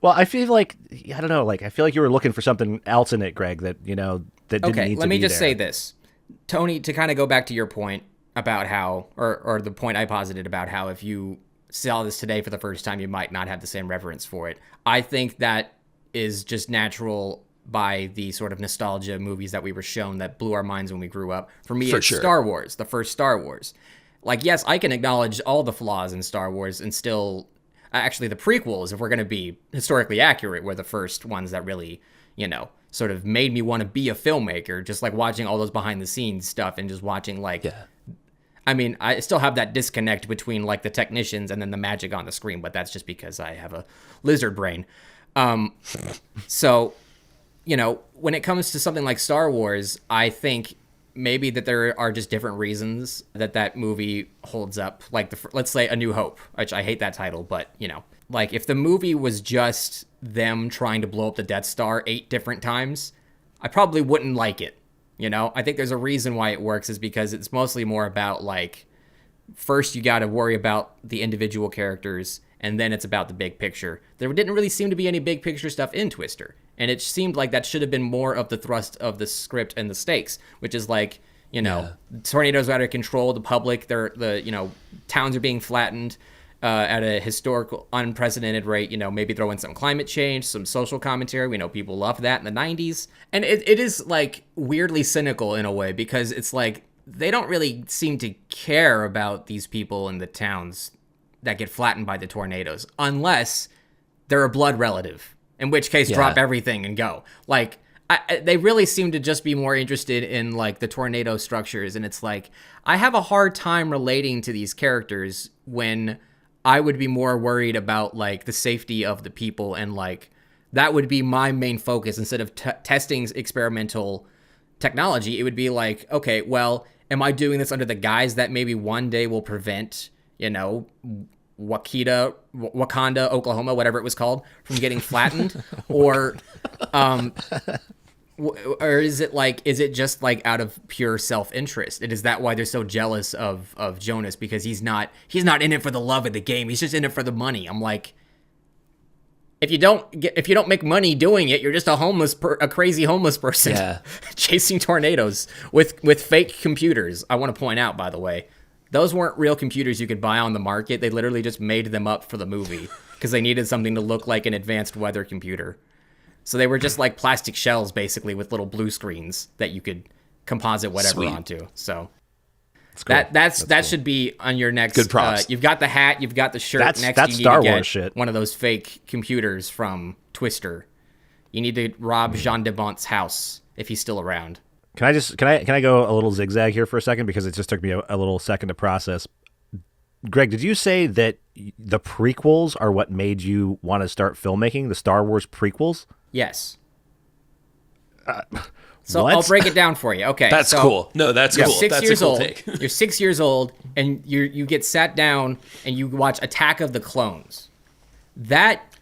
Well, I feel like, I don't know, like, I feel like you were looking for something else in it, Greg, that, that didn't need to be there. Okay, let me just say this. Tony, to kind of go back to your point about how, or the point I posited about how if you saw this today for the first time, you might not have the same reverence for it. I think that is just natural by the sort of nostalgia movies that we were shown that blew our minds when we grew up. For me, it's Star Wars, the first Star Wars. Like, yes, I can acknowledge all the flaws in Star Wars and still, actually the prequels, if we're going to be historically accurate, were the first ones that really, sort of made me want to be a filmmaker, just like watching all those behind the scenes stuff and just watching I mean, I still have that disconnect between like the technicians and then the magic on the screen, but that's just because I have a lizard brain. So, when it comes to something like Star Wars, I think maybe that there are just different reasons that movie holds up. Like, let's say A New Hope, which I hate that title, but, like if the movie was just them trying to blow up the Death Star 8 different times, I probably wouldn't like it. I think there's a reason why it works is because it's mostly more about like, first you got to worry about the individual characters, and then it's about the big picture. There didn't really seem to be any big picture stuff in Twister. And it seemed like that should have been more of the thrust of the script and the stakes, which is like, tornadoes are out of control, the public, towns are being flattened at a historical, unprecedented rate, maybe throw in some climate change, some social commentary. We know people loved that in the 90s. And it is like weirdly cynical in a way, because it's like they don't really seem to care about these people in the towns that get flattened by the tornadoes, unless they're a blood relative, in which case drop everything and go. Like, they really seem to just be more interested in like the tornado structures. And it's like, I have a hard time relating to these characters when I would be more worried about like the safety of the people and like that would be my main focus instead of testing experimental technology. It would be like, okay, well, am I doing this under the guise that maybe one day will prevent, Wakanda, Oklahoma, whatever it was called, from getting flattened? Or is it just like out of pure self-interest? And is that why they're so jealous of Jonas? Because he's not in it for the love of the game. He's just in it for the money. I'm like, if you don't make money doing it, you're just a crazy homeless person chasing tornadoes with fake computers. I want to point out, by the way, those weren't real computers you could buy on the market. They literally just made them up for the movie because they needed something to look like an advanced weather computer. So they were just like plastic shells, basically, with little blue screens that you could composite whatever onto. So cool. that cool. Should be on your next. Good props. You've got the hat, you've got the shirt. That's you need Star Wars shit. One of those fake computers from Twister. You need to rob Jean de Bont's house if he's still around. Can I go a little zigzag here for a second, because it just took me a little second to process. Greg, did you say that the prequels are what made you want to start filmmaking? The Star Wars prequels? Yes. So what? I'll break it down for you. Okay, that's cool. No, that's cool. That's a cool take. You're 6 years old, and you get sat down and you watch Attack of the Clones. That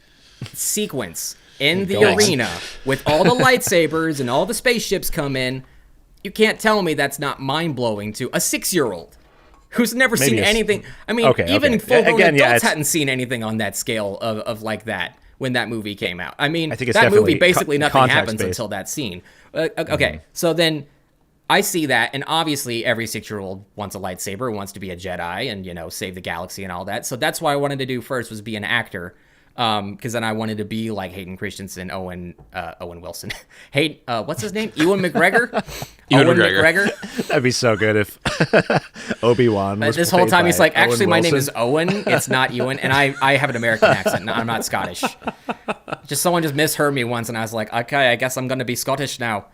sequence in the arena with all the lightsabers and all the spaceships come in. You can't tell me that's not mind-blowing to a 6-year-old who's never seen anything. I mean, even full-grown adults hadn't seen anything on that scale of like that when that movie came out. I mean, that movie, basically nothing happens until that scene. So then I see that, and obviously every 6-year-old wants a lightsaber, wants to be a Jedi and, save the galaxy and all that. So that's what I wanted to do first, was be an actor. Because then I wanted to be like Hayden Christensen, Owen Wilson. What's his name? Ewan McGregor? Ewan McGregor. That'd be so good if Obi-Wan was this whole time he's like, Owen actually, my name Wilson. is Owen. It's not Ewan. And I have an American accent. I'm not Scottish. Someone just misheard me once, and I was like, okay, I guess I'm going to be Scottish now.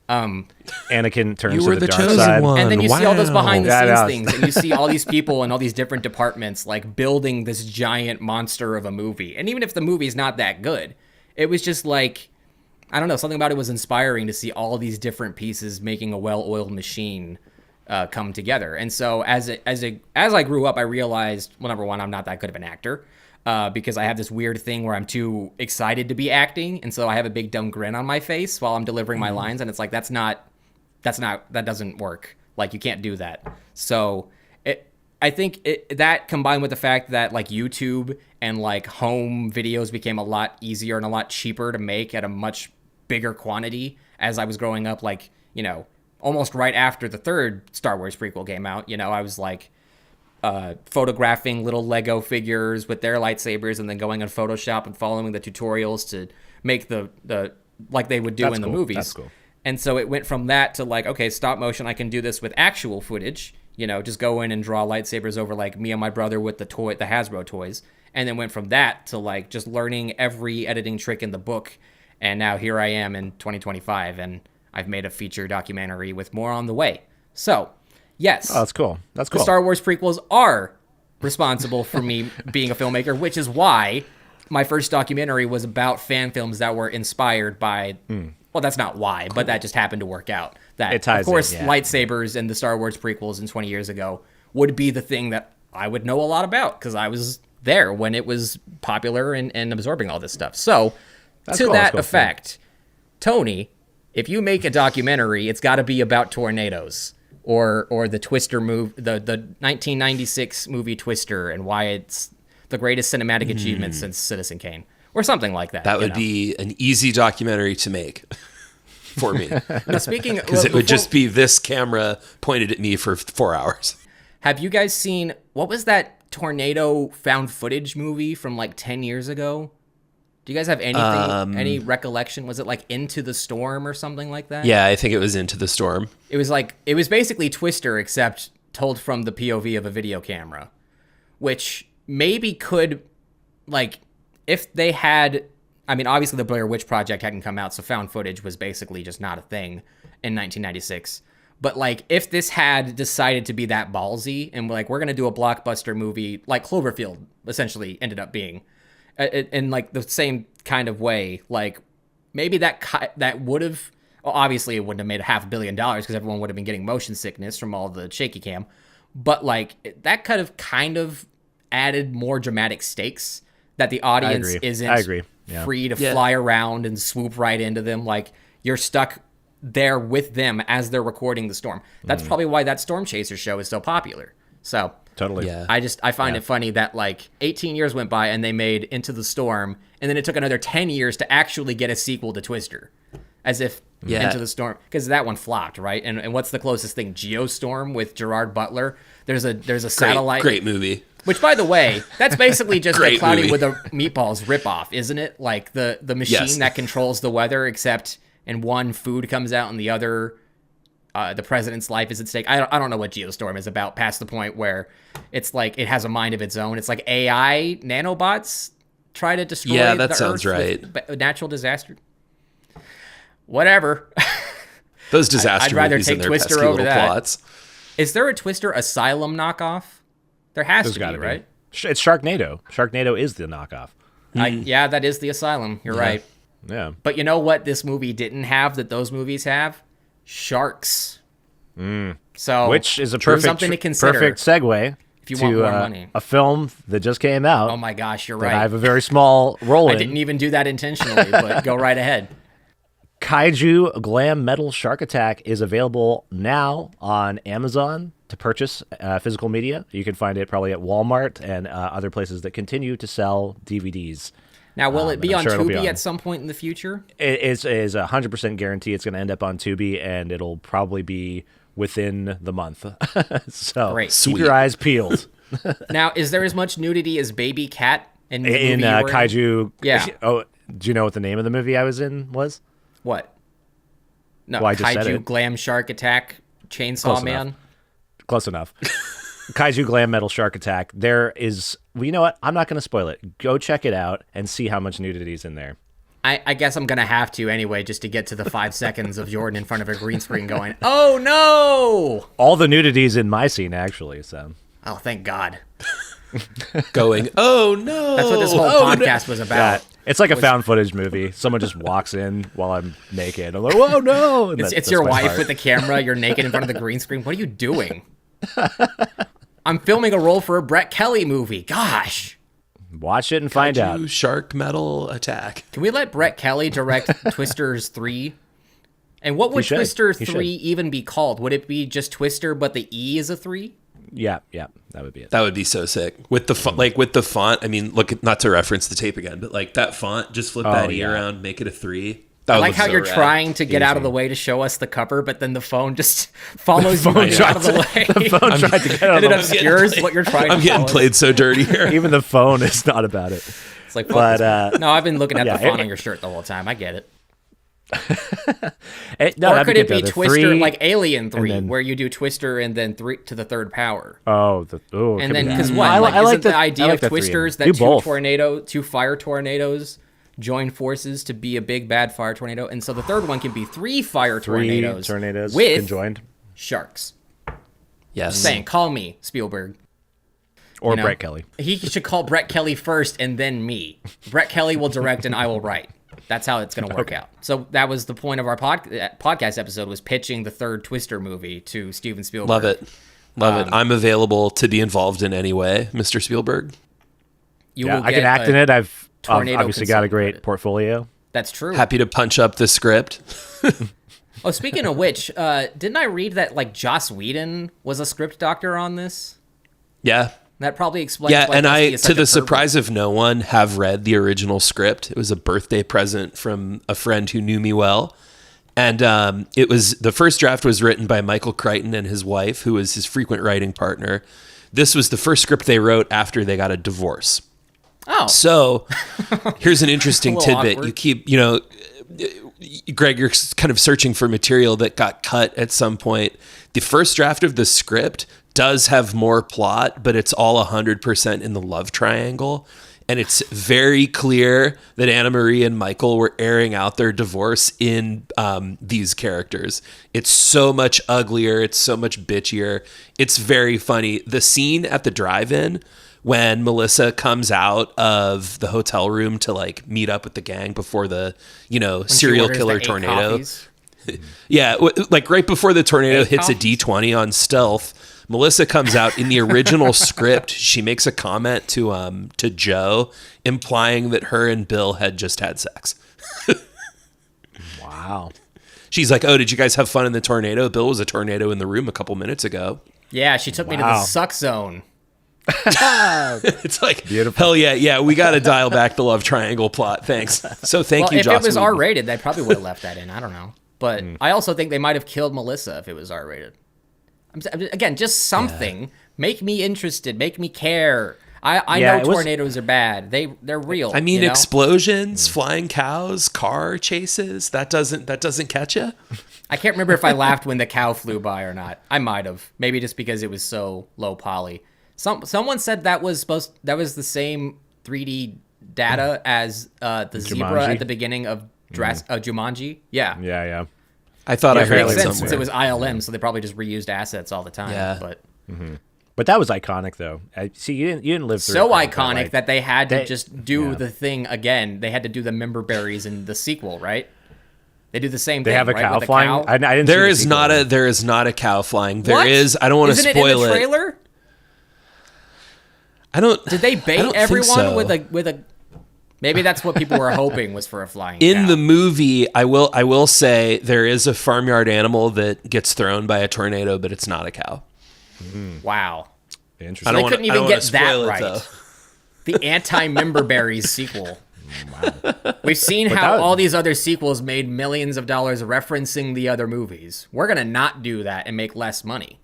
Anakin turns to the dark chosen side. one. And then you see all those behind the scenes Yeah. things, and you see all these people in all these different departments like building this giant monster of a movie. And even if the movie's not that good, it was just like, I don't know, something about it was inspiring to see all these different pieces making a well-oiled machine come together. And so as I grew up, I realized, well, number one, I'm not that good of an actor. Because I have this weird thing where I'm too excited to be acting, and so I have a big dumb grin on my face while I'm delivering my lines, and it's like that doesn't work. Like, you can't do that. So I think that combined with the fact that like YouTube and like home videos became a lot easier and a lot cheaper to make at a much bigger quantity as I was growing up, like, almost right after the third Star Wars prequel came out, I was like photographing little Lego figures with their lightsabers and then going on Photoshop and following the tutorials to make the like they would do in the movies. That's cool. And so it went from that to like, okay, stop motion, I can do this with actual footage, just go in and draw lightsabers over like me and my brother with the Hasbro toys. And then went from that to like just learning every editing trick in the book. And now here I am in 2025, and I've made a feature documentary with more on the way. So, yes. Oh, that's cool. That's cool. The Star Wars prequels are responsible for me being a filmmaker, which is why my first documentary was about fan films that were inspired by, well, that's not why, but that just happened to work out. That, it ties of course, in, yeah. lightsabers and the Star Wars prequels in 20 years ago would be the thing that I would know a lot about because I was there when it was popular and absorbing all this stuff. So, that's to cool, that cool. effect, Tony, if you make a documentary, it's got to be about tornadoes. Or the Twister movie, the 1996 movie Twister, and why it's the greatest cinematic achievement since Citizen Kane, or something like that. That would be an easy documentary to make for me. Now, speaking, because it would just be this camera pointed at me for 4 hours. Have you guys seen, what was that tornado found footage movie from like 10 years ago? Do you guys have anything, any recollection? Was it like Into the Storm or something like that? Yeah, I think it was Into the Storm. It was basically Twister, except told from the POV of a video camera, which maybe could, like, if they had, I mean, obviously the Blair Witch Project hadn't come out, so found footage was basically just not a thing in 1996. But like, if this had decided to be that ballsy and like, we're going to do a blockbuster movie like Cloverfield essentially ended up being, in like the same kind of way. Like maybe that would have, well, obviously it wouldn't have made $500 million because everyone would have been getting motion sickness from all the shaky cam. But like that could have kind of added more dramatic stakes that the audience isn't free to fly around and swoop right into them. Like you're stuck there with them as they're recording the storm. That's probably why that Storm Chaser show is so popular. So totally. Yeah. I find it funny that like 18 years went by and they made Into the Storm, and then it took another 10 years to actually get a sequel to Twister. As if Into the Storm, because that one flopped, right? And what's the closest thing? Geostorm with Gerard Butler. There's a satellite. Great movie. Which, by the way, that's basically just a Cloudy movie. with a Meatballs ripoff, isn't it? Like the machine that controls the weather, except in one food comes out and the other the president's life is at stake. I don't know what Geostorm is about past the point where it's like it has a mind of its own. It's like AI nanobots try to destroy that the sounds Earth right. with natural disaster. Whatever. Those disaster I'd rather movies take and their Twister pesky over little that. plots. Is there a Twister Asylum knockoff? There has There's to gotta be, right? It's Sharknado. Sharknado is the knockoff. Yeah, that is the Asylum. You're right. Yeah. But you know what this movie didn't have that those movies have? Sharks. So Which is a something to consider perfect segue if you to want more money. a film that just came out. Oh my gosh, you're that right. I have a very small role I in. didn't even do that intentionally, but go right ahead. Kaiju Glam Metal Shark Attack is available now on Amazon to purchase physical media. You can find it probably at Walmart and other places that continue to sell DVDs. Now, will it be I'm on sure it'll be Tubi on. at some point in the future? It is a 100% guarantee it's going to end up on Tubi, and it'll probably be within the month. So Great. keep Sweet. your eyes peeled. Now, is there as much nudity as Baby Cat in the In movie you were in? Kaiju. Yeah. Oh, do you know what the name of the movie I was in was? What? No, Well, I just said Kaiju it. Glam Shark Attack Chainsaw Close Man. enough. Close enough. Kaiju Glam Metal Shark Attack. There is, well, you know what? I'm not going to spoil it. Go check it out and see how much nudity is in there. I guess I'm going to have to anyway, just to get to the 5 seconds of Jordan in front of a green screen going, oh no! All the nudity is in my scene, actually. So Oh, thank God. Going, oh no. That's what this whole podcast was about. yeah, it's like a found footage movie. Someone just walks in while I'm naked. I'm like, whoa, no! And It's that's your my wife part. with the camera. You're naked in front of the green screen. What are you doing? I'm filming a role for a Brett Kelly movie. Gosh. Watch it and find out. Kaiju Shark Metal Attack. Can we let Brett Kelly direct Twisters 3? And what would should. Twister He 3 should. even be called? Would it be just Twister, but the E is a 3? Yeah, that would be it. That would be so sick. With the like with the font, I mean, look, not to reference the tape again, but like that font, just flip that E yeah. around, make it a 3. I like how you're trying to get out of the way to show us the cover, but then the phone just follows you phone out of the way. The phone tried to get And out it of the way. obscures what you're trying to I'm getting show us. played so dirty here. Even the phone is not about it. It's like, But, no, I've been looking at yeah, the font it- on your shirt the whole time. I get it. No, Or that'd could be it good, be though. The Twister 3 like Alien 3, then- where you do Twister and then 3 to the third power? Oh, And then, because that. what? I Like, like isn't the I idea like of the 3 Twisters in it. that Do both. two fire tornadoes join forces to be a big bad fire tornado? And so the third one can be 3 fire 3 tornadoes, tornadoes with conjoined. sharks. Yes. Saying, call me Spielberg. Or You know, Brett Kelly. He should call Brett Kelly first and then me. Brett Kelly will direct and I will write. That's how it's going to work out. So that was the point of our podcast episode, was pitching the third Twister movie to Steven Spielberg. Love it. Love it. I'm available to be involved in any way, Mr. Spielberg. You Yeah, will I can get act a in it. I've tornado obviously got a consultant great credit. portfolio. That's true. Happy to punch up the script. Oh, speaking of which, didn't I read that like Joss Whedon was a script doctor on this? Yeah. That probably explains. Yeah, why and this I, is such to a the turbo. surprise of no one, have read the original script. It was a birthday present from a friend who knew me well. And it was, the first draft was written by Michael Crichton and his wife, who was his frequent writing partner. This was the first script they wrote after they got a divorce. Oh, So here's an interesting A little tidbit. awkward. You keep, you know, Greg, you're kind of searching for material that got cut at some point. The first draft of the script does have more plot, but it's all 100% in the love triangle. and it's very clear that Anna Marie and Michael were airing out their divorce in these characters. It's so much uglier. It's so much bitchier. It's very funny. The scene at the drive-in when Melissa comes out of the hotel room to like meet up with the gang before the, serial killer tornado. Yeah, like right before the tornado hits a D20 on stealth, Melissa comes out. In the original script, she makes a comment to Joe, implying that her and Bill had just had sex. Wow. She's like, "Oh, did you guys have fun in the tornado? Bill was a tornado in the room a couple minutes ago." Yeah, she took me to the suck zone. It's like, beautiful. Hell yeah, we got to dial back the love triangle plot. Thanks. So thank you, If Joss it was Whedon. R-rated, they probably would have left that in. I don't know. But I also think they might have killed Melissa if it was R-rated. Again, just something. Make me interested. Make me care. I know tornadoes are bad. They're real. I mean, explosions, flying cows, car chases. That doesn't catch you. I can't remember if I laughed when the cow flew by or not. I might have. Maybe just because it was so low poly. Someone said that was the same 3D data as the zebra at the beginning of Jumanji. Yeah. Yeah. I thought I heard makes it sense somewhere. since it was ILM, so they probably just reused assets all the time. Yeah. But that was iconic, though. See, you didn't live through So it, iconic like, that they had to just do the thing again. They had to do the member berries in the sequel, right? They do the same thing. They have a right? cow With the flying. cow? I didn't. There see is not a cow flying. There What? is. I don't want to Isn't spoil it in the it. trailer? I don't. Did they I bait don't think everyone so. with a? Maybe that's what people were hoping was for a flying In cow. the movie, I will say there is a farmyard animal that gets thrown by a tornado, but it's not a cow. Wow. Interesting. I They don't couldn't wanna- even I don't get wanna spoil that it, right. though. The anti-member berries sequel. We've seen But how that- all these other sequels made millions of dollars referencing the other movies. We're gonna not do that and make less money.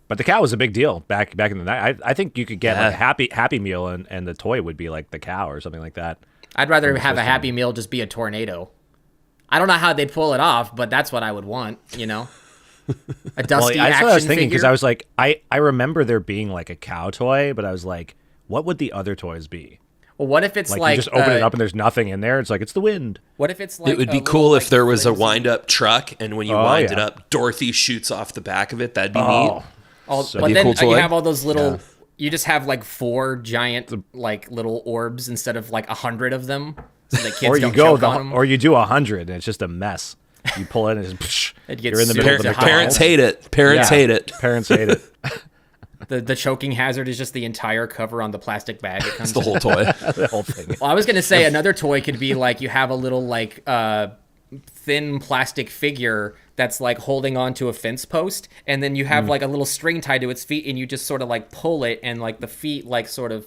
But the cow was a big deal back in the night. I think you could get like a happy meal and the toy would be like the cow or something like that. I'd rather have a Happy Meal just be a tornado. I don't know how they'd pull it off, but that's what I would want, A dusty That's action what I was thinking because figure. I was like, I remember there being like a cow toy, but I was like, what would the other toys be? Well, what if it's Like, like you just open it up and there's nothing in there. It's like it's the wind. What if it's like It would be a cool little, if like, there was a flimsy- wind-up truck, and when you Oh, wind it yeah. up, Dorothy shoots off the back of it. That'd be Oh, neat. Oh, So but be a then cool you toy. have all those little. You just have like 4 giant like little orbs instead of like 100 of them, so the kids or you don't go choke on them. or you do 100 and it's just a mess. You pull it and it's psh, It gets you're in the middle of the super hot. McDonald's. Parents hate it. Parents Yeah. hate it. Parents hate it. The choking hazard is just the entire cover on the plastic bag it comes The in. whole toy. The whole thing. Well, I was gonna say another toy could be like you have a little like thin plastic figure that's like holding on to a fence post, and then you have like a little string tied to its feet, and you just sort of like pull it, and like the feet like sort of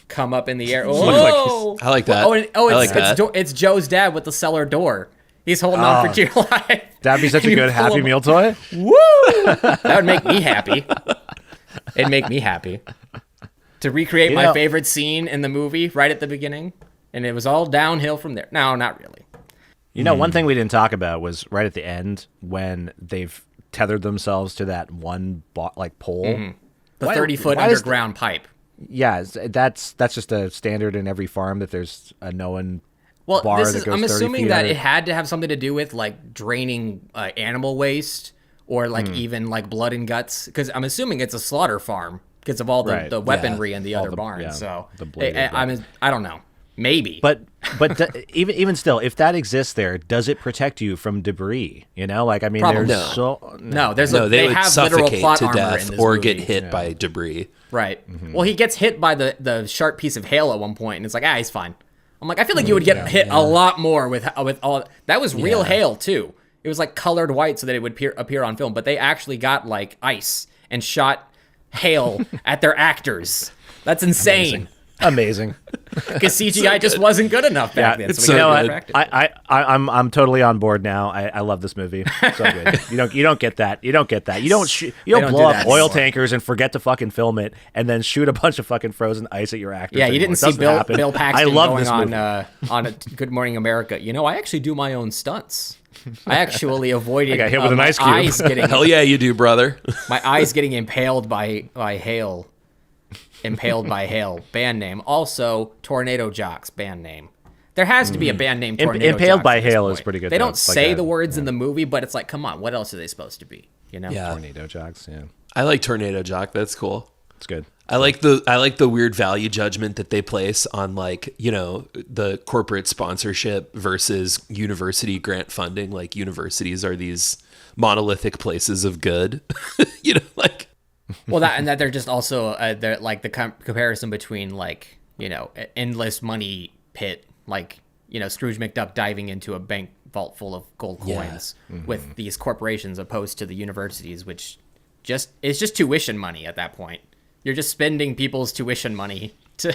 come up in the air. Oh, I like that. Oh, I like that. it's Joe's dad with the cellar door. He's holding on for dear life. That'd be such a And you good pull Happy him- Meal toy. Woo! That would make me happy. It'd make me happy to recreate my favorite scene in the movie right at the beginning, and it was all downhill from there. No, not really. One thing we didn't talk about was right at the end when they've tethered themselves to that one pole. The Why- 30-foot why is underground pipe. Yeah, that's just a standard in every farm that there's a known Well, bar this that is, goes I'm 30 assuming feet that under. it had to have something to do with like draining animal waste or like even like blood and guts, because I'm assuming it's a slaughter farm because of all the, Right. the weaponry in the All other the- barns. yeah, So the bladed, I don't know. Maybe. But even still, if that exists there, does it protect you from debris? Like I mean, Probably there's no. so no, there's No, they would have literal suffocate plot to armor in death this or movie. get hit by debris. Right. Well, he gets hit by the sharp piece of hail at one point, and it's like, he's fine. I'm like, I feel like you would get hit a lot more with all that was real hail too. It was like colored white so that it would appear on film, but they actually got like ice and shot hail at their actors. That's insane. amazing. Because CGI just wasn't good enough back then. it's So we so gotta good. practice. I'm totally on board now. I love this movie. So good. You don't get that. You don't get that. You don't don't blow do up that oil anymore. tankers and forget to fucking film it and then shoot a bunch of fucking frozen ice at your actors. Yeah, you anymore. didn't It see doesn't happen. Bill Paxton I love going this on movie. on a Good Morning America. I actually do my own stunts. I actually avoided I got hit with an my ice cube. eyes getting Hell yeah, you do, brother. my eyes getting impaled by hail. Impaled by Hail, band name. Also, Tornado Jocks, band name. There has to be a band name Tornado Impaled Jocks by at this Hail point. is pretty good. They though. don't It's say like the words in the movie, but it's like, come on, what else are they supposed to be? You know? Yeah. Tornado Jocks. Yeah, I like Tornado Jock. That's cool. it's good. I like the weird value judgment that they place on, like, you know, the corporate sponsorship versus university grant funding. Like, universities are these monolithic places of good, you know, like. Well, that they're just also they're like the comparison between, like, you know, endless money pit, like, you know, Scrooge McDuck diving into a bank vault full of gold coins with these corporations opposed to the universities, which it's just tuition money at that point. You're just spending people's tuition money to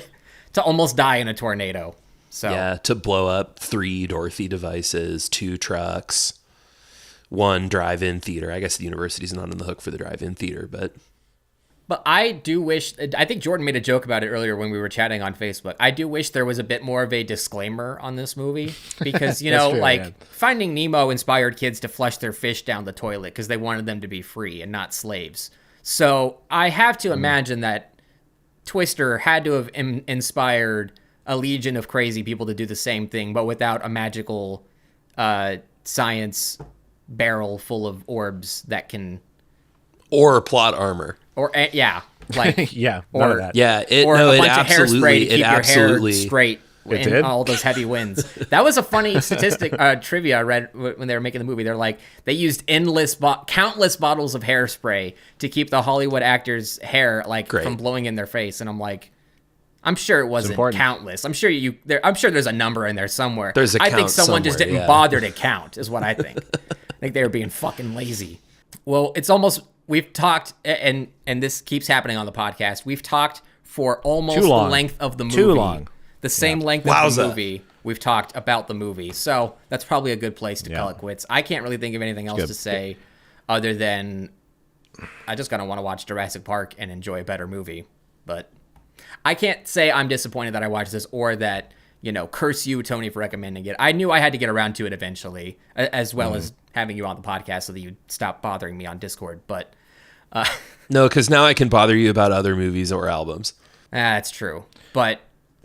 almost die in a tornado. So Yeah, to blow up 3 Dorothy devices, 2 trucks, 1 drive-in theater. I guess the university's not on the hook for the drive-in theater, but I do wish, I think Jordan made a joke about it earlier when we were chatting on Facebook. I do wish there was a bit more of a disclaimer on this movie because, you know, true, like yeah. Finding Nemo inspired kids to flush their fish down the toilet because they wanted them to be free and not slaves. So I have to imagine that Twister had to have inspired a legion of crazy people to do the same thing, but without a magical science barrel full of orbs that can... or plot armor. Or yeah, like Yeah, none of that. Yeah, it or no, a it bunch of hairspray to absolutely, keep it your absolutely. hair straight in did? all those heavy winds. That was a funny statistic trivia I read when they were making the movie. They're like, they used countless bottles of hairspray to keep the Hollywood actors' hair like Great. from blowing in their face, and I'm like, I'm sure it wasn't important. countless. I'm sure there's a number in there somewhere. There's a I think count someone just somewhere, didn't yeah. bother to count, is what I think. I think they were being fucking lazy. Well, it's almost, we've talked, and this keeps happening on the podcast. We've talked for almost Too the long. length of the movie. Too long. The same length of Wowza. the movie. We've talked about the movie. So that's probably a good place to Yeah. call it quits. I can't really think of anything else good. to say other than I just gotta want to watch Jurassic Park and enjoy a better movie. But I can't say I'm disappointed that I watched this or that, you know, curse you, Tony, for recommending it. I knew I had to get around to it eventually, as well as having you on the podcast so that you'd stop bothering me on Discord. But No, because now I can bother you about other movies or albums. that's true. But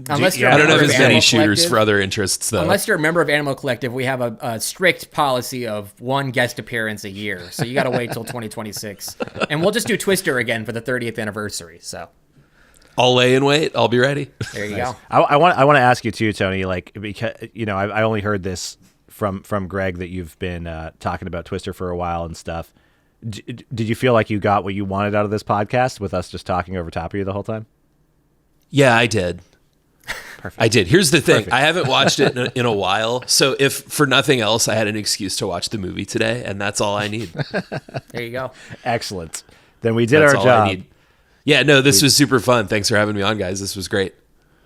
unless you're yeah, a I don't member have of as many Animal shooters Collective- for other interests, though. Unless you're a member of Animal Collective, we have a strict policy of 1 guest appearance a year. So you got to wait till 2026. And we'll just do Twister again for the 30th anniversary. So I'll lay in wait. I'll be ready. there you go. I want to ask you too, Tony. Like, because you know, I only heard this from Greg that you've been talking about Twister for a while and stuff. Did you feel like you got what you wanted out of this podcast with us just talking over top of you the whole time? Yeah, I did. Perfect. I did. Here's the thing. Perfect. I haven't watched it in a while. So if for nothing else, I had an excuse to watch the movie today, and that's all I need. There you go. Excellent. Then we did That's our all job. I need. Yeah, no, this was super fun. Thanks for having me on, guys. This was great.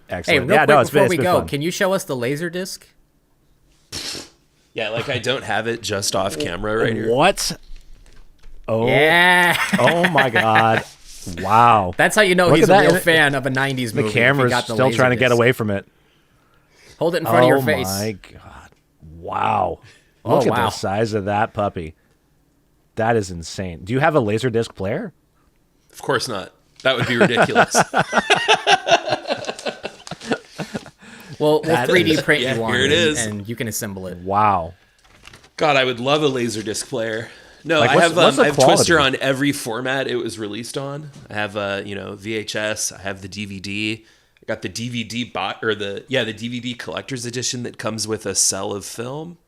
Hey, Excellent. real yeah, quick no, it's before been, we it's been go, fun. can you show us the laser disc? Yeah, like I don't have it just off camera right here. What? Oh, Yeah. oh my God. Wow. That's how you know Look he's at a that. real fan of a 90s movie. The if he camera's got the still laser trying to get disc. away from it. Hold it in front of your face. Oh my God. Wow. Oh, Look at wow. the size of that puppy. That is insane. Do you have a Laserdisc player? Of course not. That would be ridiculous. We'll That 3D is- print yeah, you one here it is. and you can assemble it. Wow. God, I would love a Laserdisc player. No, Like, I what's- have what's the I have Twister quality? on every format it was released on. I have VHS. I have the DVD. I got the DVD the DVD collector's edition that comes with a cell of film.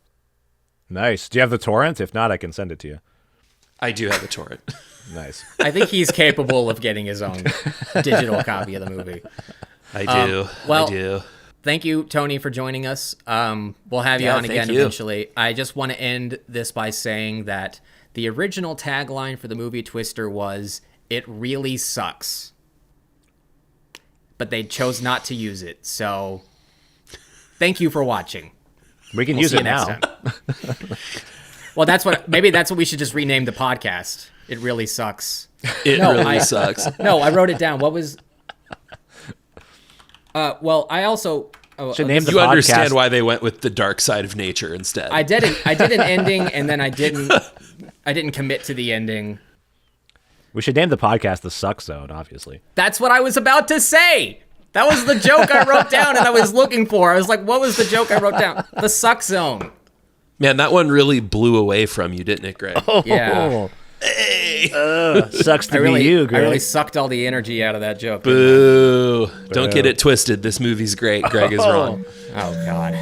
Nice. Do you have the torrent? If not, I can send it to you. I do have a torrent. Nice. I think he's capable of getting his own digital copy of the movie. I do. well, I do. Thank you, Tony, for joining us. We'll have you Yeah, on thank again you. eventually. I just want to end this by saying that the original tagline for the movie Twister was, "It really sucks." But they chose not to use it. So thank you for watching. We can We'll use see it you next now. time. Well, maybe that's what we should just rename the podcast. It really sucks. It No, really I- sucks. No, I wrote it down. What was... well, I also... Should name the You podcast. understand why they went with the dark side of nature instead. I did an ending, and then I didn't commit to the ending. We should name the podcast the Suck Zone, obviously. That's what I was about to say. That was the joke I wrote down and I was looking for. I was like, what was the joke I wrote down? The Suck Zone. Man, that one really blew away from you, didn't it, Greg? Yeah. Hey. Sucks to be you, Greg. I really sucked all the energy out of that joke. Boo. Don't get it twisted. This movie's great. Greg is wrong. Oh, God.